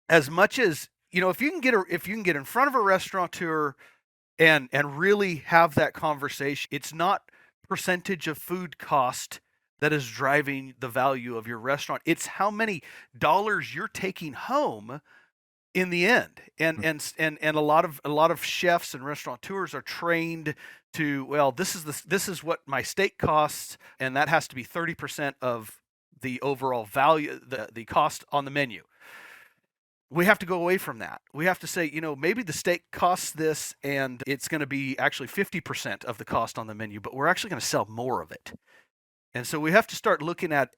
as much as if you can get in front of a restaurateur and really have that conversation, it's not percentage of food cost that is driving the value of your restaurant. It's how many dollars you're taking home in the end. And a lot of chefs and restaurateurs are trained to, well, this is what my steak costs, and that has to be 30% of the overall value, the cost on the menu. We have to go away from that. We have to say, maybe the steak costs this and it's going to be actually 50% of the cost on the menu, but we're actually going to sell more of it. And so we have to start looking at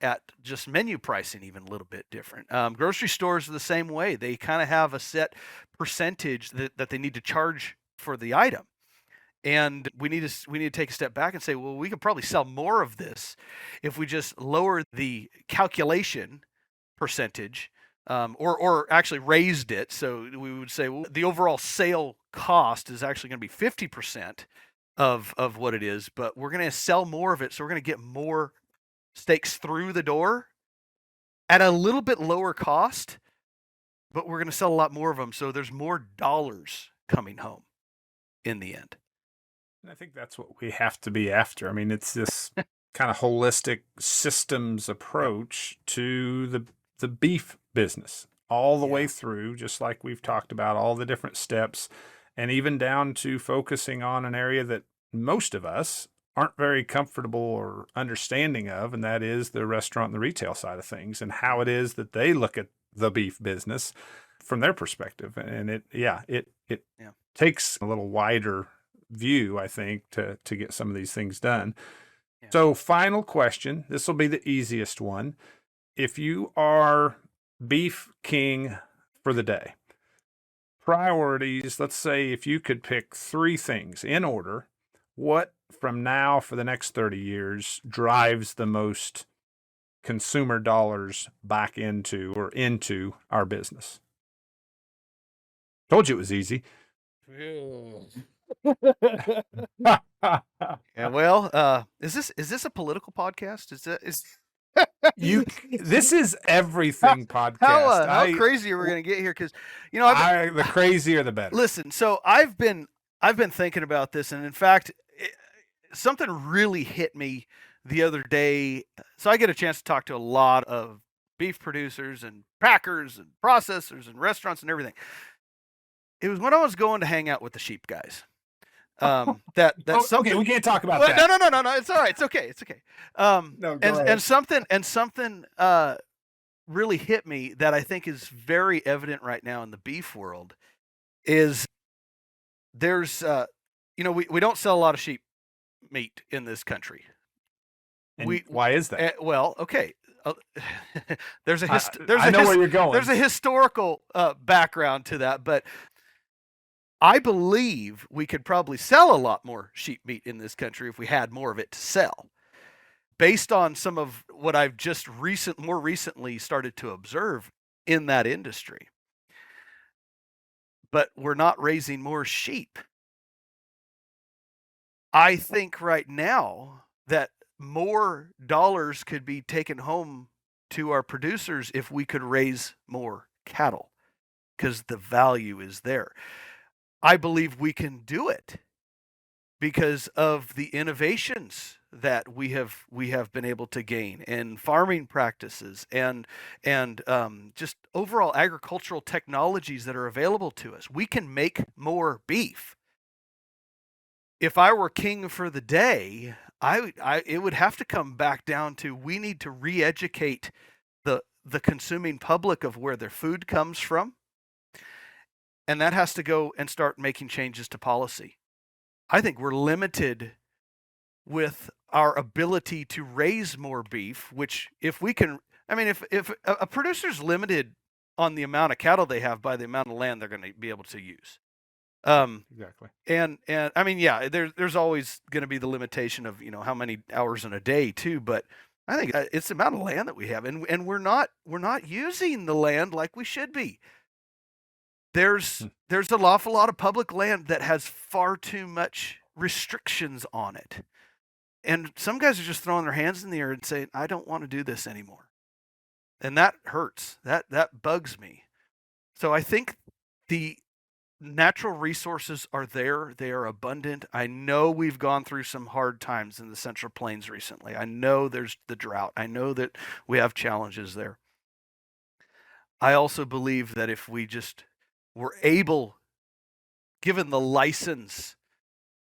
just menu pricing even a little bit different. Grocery stores are the same way. They kind of have a set percentage that they need to charge for the item. And we need to take a step back and say, well, we could probably sell more of this if we just lower the calculation percentage, or actually raised it. So we would say, well, the overall sale cost is actually going to be 50% of what it is, but we're going to sell more of it. So we're going to get more steaks through the door at a little bit lower cost, but we're going to sell a lot more of them. So there's more dollars coming home in the end. And I think that's what we have to be after. I mean, it's this kind of holistic systems approach to the beef business all the way through, just like we've talked about, all the different steps, and even down to focusing on an area that most of us aren't very comfortable or understanding of, and that is the restaurant and the retail side of things and how it is that they look at the beef business from their perspective. And it takes a little wider view, I think, to get some of these things done. Yeah. So final question, this will be the easiest one. If you are beef king for the day, priorities, let's say if you could pick 3 things in order, what from now for the next 30 years drives the most consumer dollars back into our business? Told you it was easy. Yeah, well, is this a political podcast? This is everything podcast. How crazy are we going to get here? Because the crazier the better. Listen, so I've been thinking about this, and in fact, something really hit me the other day. So I get a chance to talk to a lot of beef producers and packers and processors and restaurants and everything. It was when I was going to hang out with the sheep guys. That Okay, something. we can't talk about Well, that. no. It's all right. It's okay. It's okay. No, go ahead. And something really hit me that I think is very evident right now in the beef world is there's we don't sell a lot of sheep meat in this country. And why is that? Well, okay. Uh, there's a I know where you're going. There's a historical background to that, but I believe we could probably sell a lot more sheep meat in this country if we had more of it to sell. Based on some of what I've just more recently started to observe in that industry. But we're not raising more sheep. I think right now that more dollars could be taken home to our producers if we could raise more cattle, because the value is there. I believe we can do it because of the innovations that we have been able to gain in farming practices and just overall agricultural technologies that are available to us. We can make more beef. If I were king for the day, it would have to come back down to we need to re-educate the consuming public of where their food comes from, and that has to go and start making changes to policy. I think we're limited with our ability to raise more beef, which if we can, I mean, if a producer's limited on the amount of cattle they have by the amount of land they're going to be able to use. Exactly. And I mean, yeah, there's always going to be the limitation of, how many hours in a day too, but I think it's the amount of land that we have, and we're not using the land like we should be. There's an awful lot of public land that has far too much restrictions on it. And some guys are just throwing their hands in the air and saying, I don't want to do this anymore. And that hurts. That bugs me. So I think the natural resources are there. They are abundant. I know we've gone through some hard times in the Central Plains recently. I know there's the drought. I know that we have challenges there. I also believe that if we just were able, given the license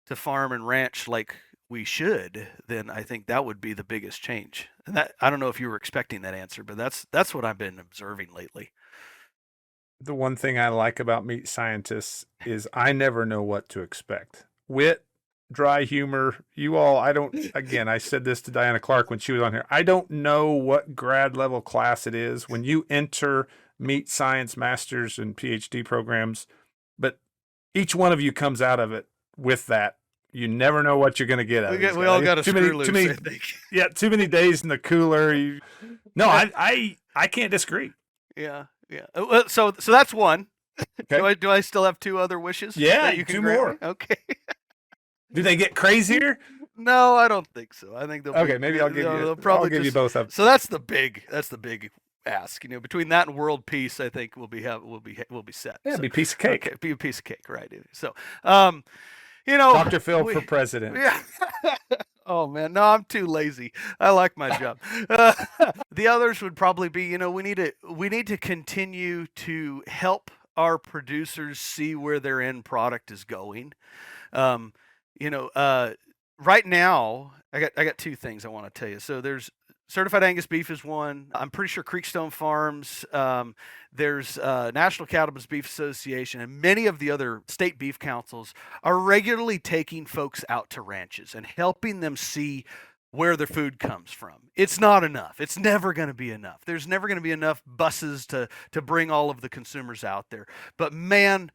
to farm and ranch like we should, then I think that would be the biggest change. And that, I don't know if you were expecting that answer, but that's what I've been observing lately. The one thing I like about meat scientists is I never know what to expect. Wit, dry humor, I said this to Diana Clark when she was on here. I don't know what grad level class it is when you enter meat science masters and PhD programs, but each one of you comes out of it with that. You never know what you're going to get out of it. We all got a screw loose, I think. Yeah, too many days in the cooler. I can't disagree. Yeah. So that's one. Okay. Do I still have two other wishes? Yeah, you can two grant more. Me? Okay. Do they get crazier? No, I don't think so. I think they'll. Okay, maybe I'll give you. Probably I'll give you both of. So that's the big ask. Between that and world peace, I think we'll be set. Yeah, be a piece of cake. Okay, be a piece of cake, right? So, Dr. Phil for president. Yeah. Oh man, no, I'm too lazy. I like my job. The others would probably be, we need to continue to help our producers see where their end product is going. Right now, I got two things I want to tell you. So there's Certified Angus beef is one. I'm pretty sure Creekstone Farms. There's National Cattlemen's Beef Association, and many of the other state beef councils are regularly taking folks out to ranches and helping them see where their food comes from. It's not enough. It's never going to be enough. There's never going to be enough buses to bring all of the consumers out there. But man,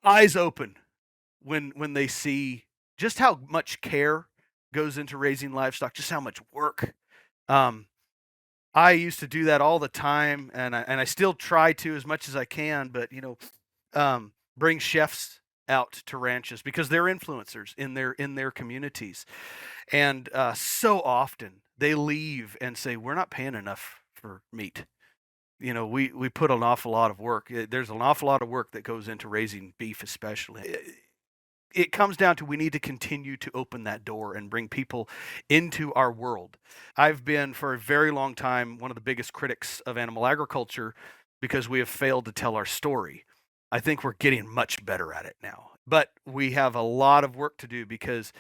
eyes open when they see just how much care goes into raising livestock, just how much work. I used to do that all the time, and I still try to as much as I can, but bring chefs out to ranches because they're influencers in their communities, and so often they leave and say, we're not paying enough for meat. We put an awful lot of work. There's an awful lot of work that goes into raising beef, especially. it comes down to we need to continue to open that door and bring people into our world. I've been for a very long time one of the biggest critics of animal agriculture because we have failed to tell our story. I think we're getting much better at it now, but we have a lot of work to do because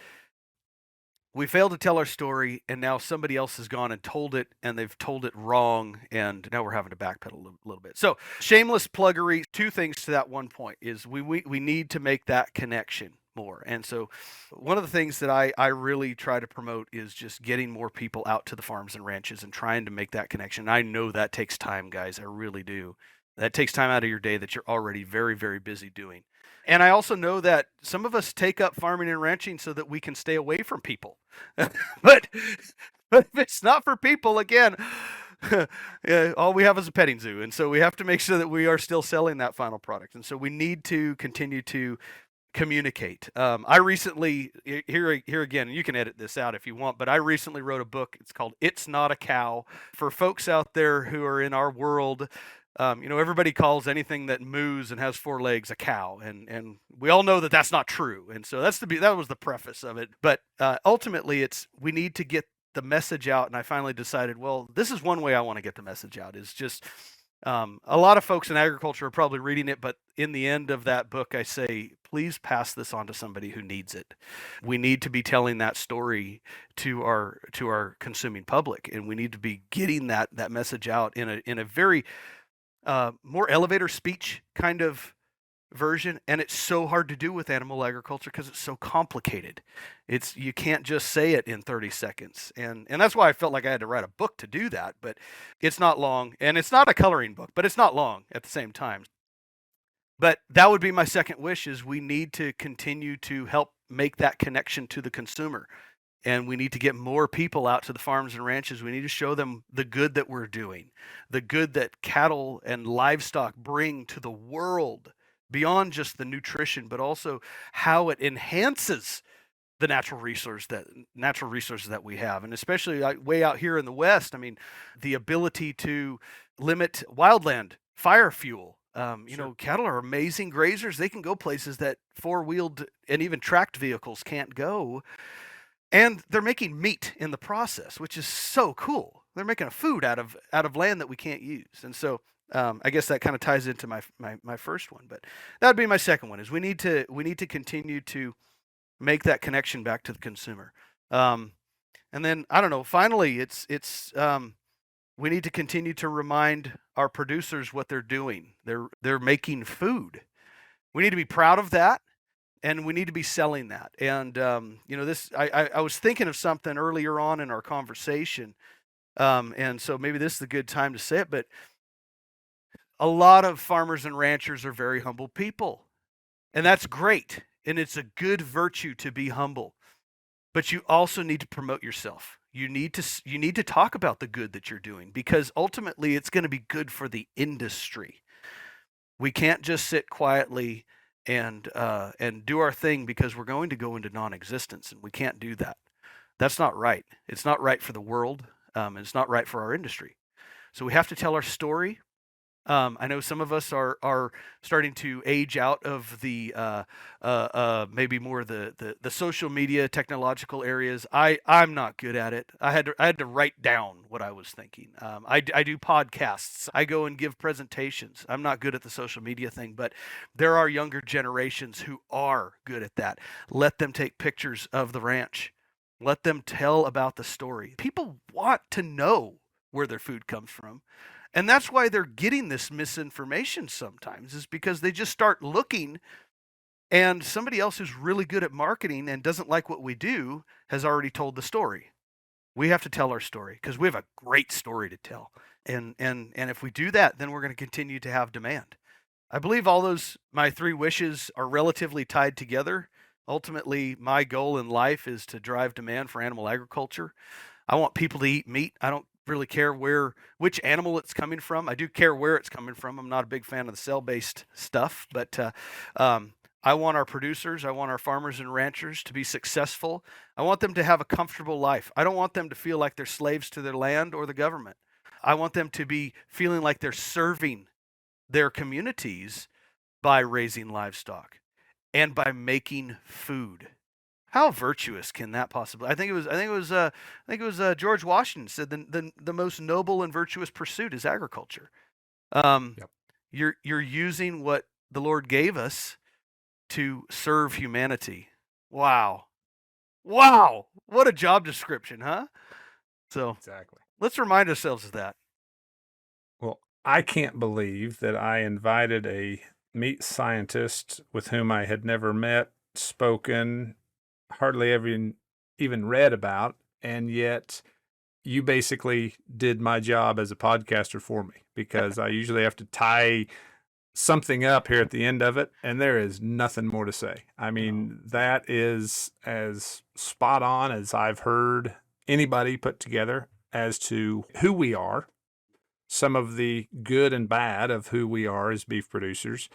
we failed to tell our story, and now somebody else has gone and told it, and they've told it wrong, and now we're having to backpedal a little bit. So shameless pluggery. Two things to that one point is we need to make that connection more. And so one of the things that I really try to promote is just getting more people out to the farms and ranches and trying to make that connection. I know that takes time, guys. I really do. That takes time out of your day that you're already very, very busy doing. And I also know that some of us take up farming and ranching so that we can stay away from people. but but if it's not for people, again, all we have is a petting zoo, and so we have to make sure that we are still selling that final product. And so we need to continue to communicate. I recently here again, you can edit this out if you want, but I recently wrote a book. It's called "It's Not a Cow" for folks out there who are in our world. Everybody calls anything that moves and has four legs a cow, and we all know that that's not true. And so that was the preface of it. But ultimately, we need to get the message out. And I finally decided, well, this is one way I want to get the message out. Is just a lot of folks in agriculture are probably reading it, but in the end of that book, I say, please pass this on to somebody who needs it. We need to be telling that story to our consuming public, and we need to be getting that message out in a very more elevator speech kind of version. And it's so hard to do with animal agriculture because it's so complicated. You can't just say it in 30 seconds. And that's why I felt like I had to write a book to do that. But it's not long, and it's not a coloring book, but it's not long at the same time. But that would be my second wish, is we need to continue to help make that connection to the consumer. And we need to get more people out to the farms and ranches. We need to show them the good that we're doing, the good that cattle and livestock bring to the world, beyond just the nutrition, but also how it enhances the natural resources that we have. And especially like way out here in the West, I mean, the ability to limit wildland fire fuel. Sure. Cattle are amazing grazers. They can go places that four-wheeled and even tracked vehicles can't go. And they're making meat in the process, which is so cool. They're making a food out of land that we can't use. And so I guess that kind of ties into my first one, but that would be my second one. Is we need to continue to make that connection back to the consumer. And then I don't know. Finally, it's we need to continue to remind our producers what they're doing. They're making food. We need to be proud of that, and we need to be selling that. And this I was thinking of something earlier on in our conversation, and so maybe this is a good time to say it. But a lot of farmers and ranchers are very humble people, and that's great, and it's a good virtue to be humble. But you also need to promote yourself. You need to talk about the good that you're doing, because ultimately it's going to be good for the industry. We can't just sit quietly and do our thing, because we're going to go into non-existence, and we can't do that. That's not right. It's not right for the world, and it's not right for our industry. So we have to tell our story. I know some of us are starting to age out of the maybe more the social media technological areas. I'm not good at it. I had to write down what I was thinking. I do podcasts. I go and give presentations. I'm not good at the social media thing, but there are younger generations who are good at that. Let them take pictures of the ranch. Let them tell about the story. People want to know where their food comes from. And that's why they're getting this misinformation sometimes, is because they just start looking, and somebody else who's really good at marketing and doesn't like what we do has already told the story. We have to tell our story because we have a great story to tell. And if we do that, then we're going to continue to have demand. I believe my three wishes are relatively tied together. Ultimately, my goal in life is to drive demand for animal agriculture. I want people to eat meat. I don't really care which animal it's coming from. I do care where it's coming from. I'm not a big fan of the cell-based stuff, but I want our producers, I want our farmers and ranchers to be successful. I want them to have a comfortable life. I don't want them to feel like they're slaves to their land or the government. I want them to be feeling like they're serving their communities by raising livestock. and by making food. How virtuous can that possibly? George Washington said the most noble and virtuous pursuit is agriculture. Um, Yep. you're using what the Lord gave us to serve humanity. Wow. Wow. What a job description, huh? So Exactly. let's remind ourselves of that. Well, I can't believe that I invited a meat scientist with whom I had never met, spoken, hardly ever even read about, and yet you basically did my job as a podcaster for me, because I usually have to tie something up here at the end of it, and there is nothing more to say. I mean, that is as spot on as I've heard anybody put together as to who we are, some of the good and bad of who we are as beef producers,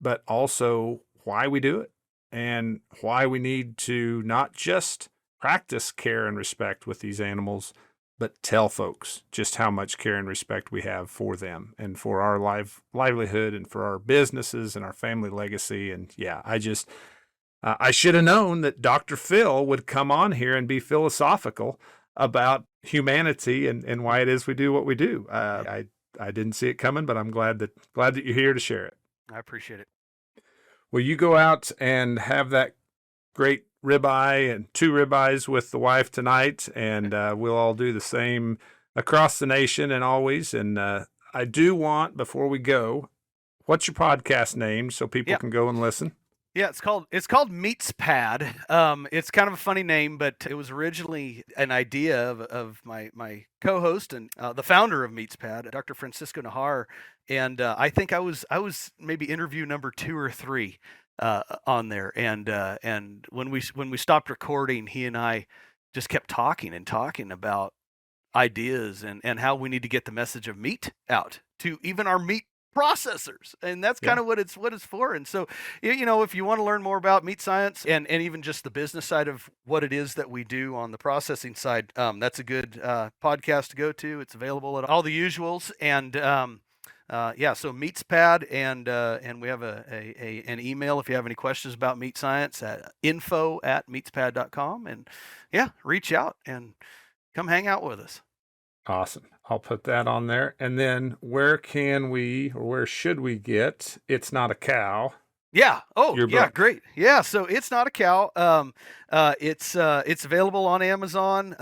but also why we do it and why we need to not just practice care and respect with these animals, but tell folks just how much care and respect we have for them and for our livelihood and for our businesses and our family legacy. And yeah, I should have known that Dr. Phil would come on here and be philosophical about humanity and why it is we do what we do. I didn't see it coming, but I'm glad that you're here to share it. I appreciate it. Well, you go out and have that great ribeye and 2 ribeyes with the wife tonight, and we'll all do the same across the nation and always. And I do want, before we go, what's your podcast name so people can go and listen? Yeah, it's called MeatsPad. It's kind of a funny name, but it was originally an idea of my co-host and the founder of MeatsPad, Dr. Francisco Nahar, and I think I was maybe interview number 2 or 3 on there, and when we stopped recording, he and I just kept talking about ideas and how we need to get the message of meat out to even our meat processors, and that's kind of what it's for. And so, if you want to learn more about meat science and even just the business side of what it is that we do on the processing side, that's a good podcast to go to. It's available at all the usuals, and so MeatsPad, and we have an email if you have any questions about meat science at info@meatspad.com, and reach out and come hang out with us. Awesome. I'll put that on there. And then where should we get It's Not a Cow? Yeah. Oh, your yeah. book? Great. Yeah. So It's Not a Cow. It's available on Amazon,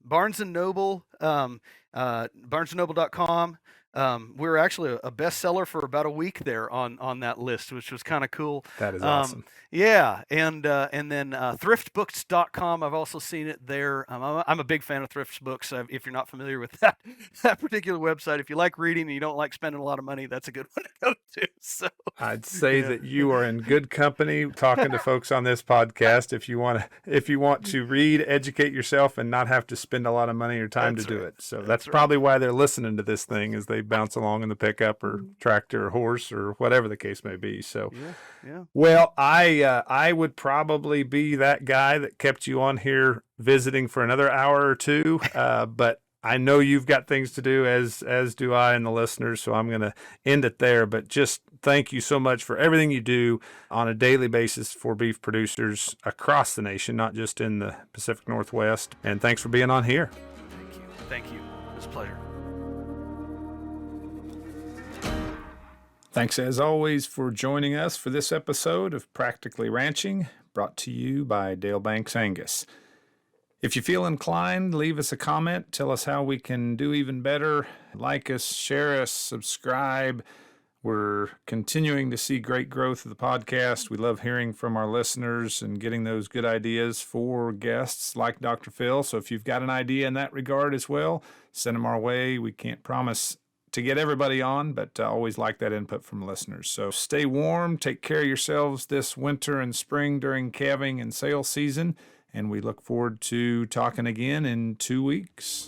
Barnes and Noble, barnesandnoble.com. We were actually a bestseller for about a week there on that list, which was kind of cool. That is awesome. Yeah, and then thriftbooks.com. I've also seen it there. I'm a big fan of Thrift Books. If you're not familiar with that particular website, if you like reading and you don't like spending a lot of money, that's a good one to go to. So I'd say that you are in good company talking to folks on this podcast. If you want to read, educate yourself, and not have to spend a lot of money or time to do it. So that's probably why they're listening to this thing as they bounce along in the pickup or tractor or horse or whatever the case may be. So, well, I would probably be that guy that kept you on here visiting for another hour or two, but I know you've got things to do, as do I and the listeners, so I'm going to end it there. But just thank you so much for everything you do on a daily basis for beef producers across the nation, not just in the Pacific Northwest. And thanks for being on here. Thank you. It was a pleasure. Thanks, as always, for joining us for this episode of Practically Ranching, brought to you by Dale Banks Angus. If you feel inclined, leave us a comment. Tell us how we can do even better. Like us, share us, subscribe. We're continuing to see great growth of the podcast. We love hearing from our listeners and getting those good ideas for guests like Dr. Phil. So if you've got an idea in that regard as well, send them our way. We can't promise to get everybody on, but I always like that input from listeners. So stay warm, take care of yourselves this winter and spring during calving and sale season, and we look forward to talking again in 2 weeks.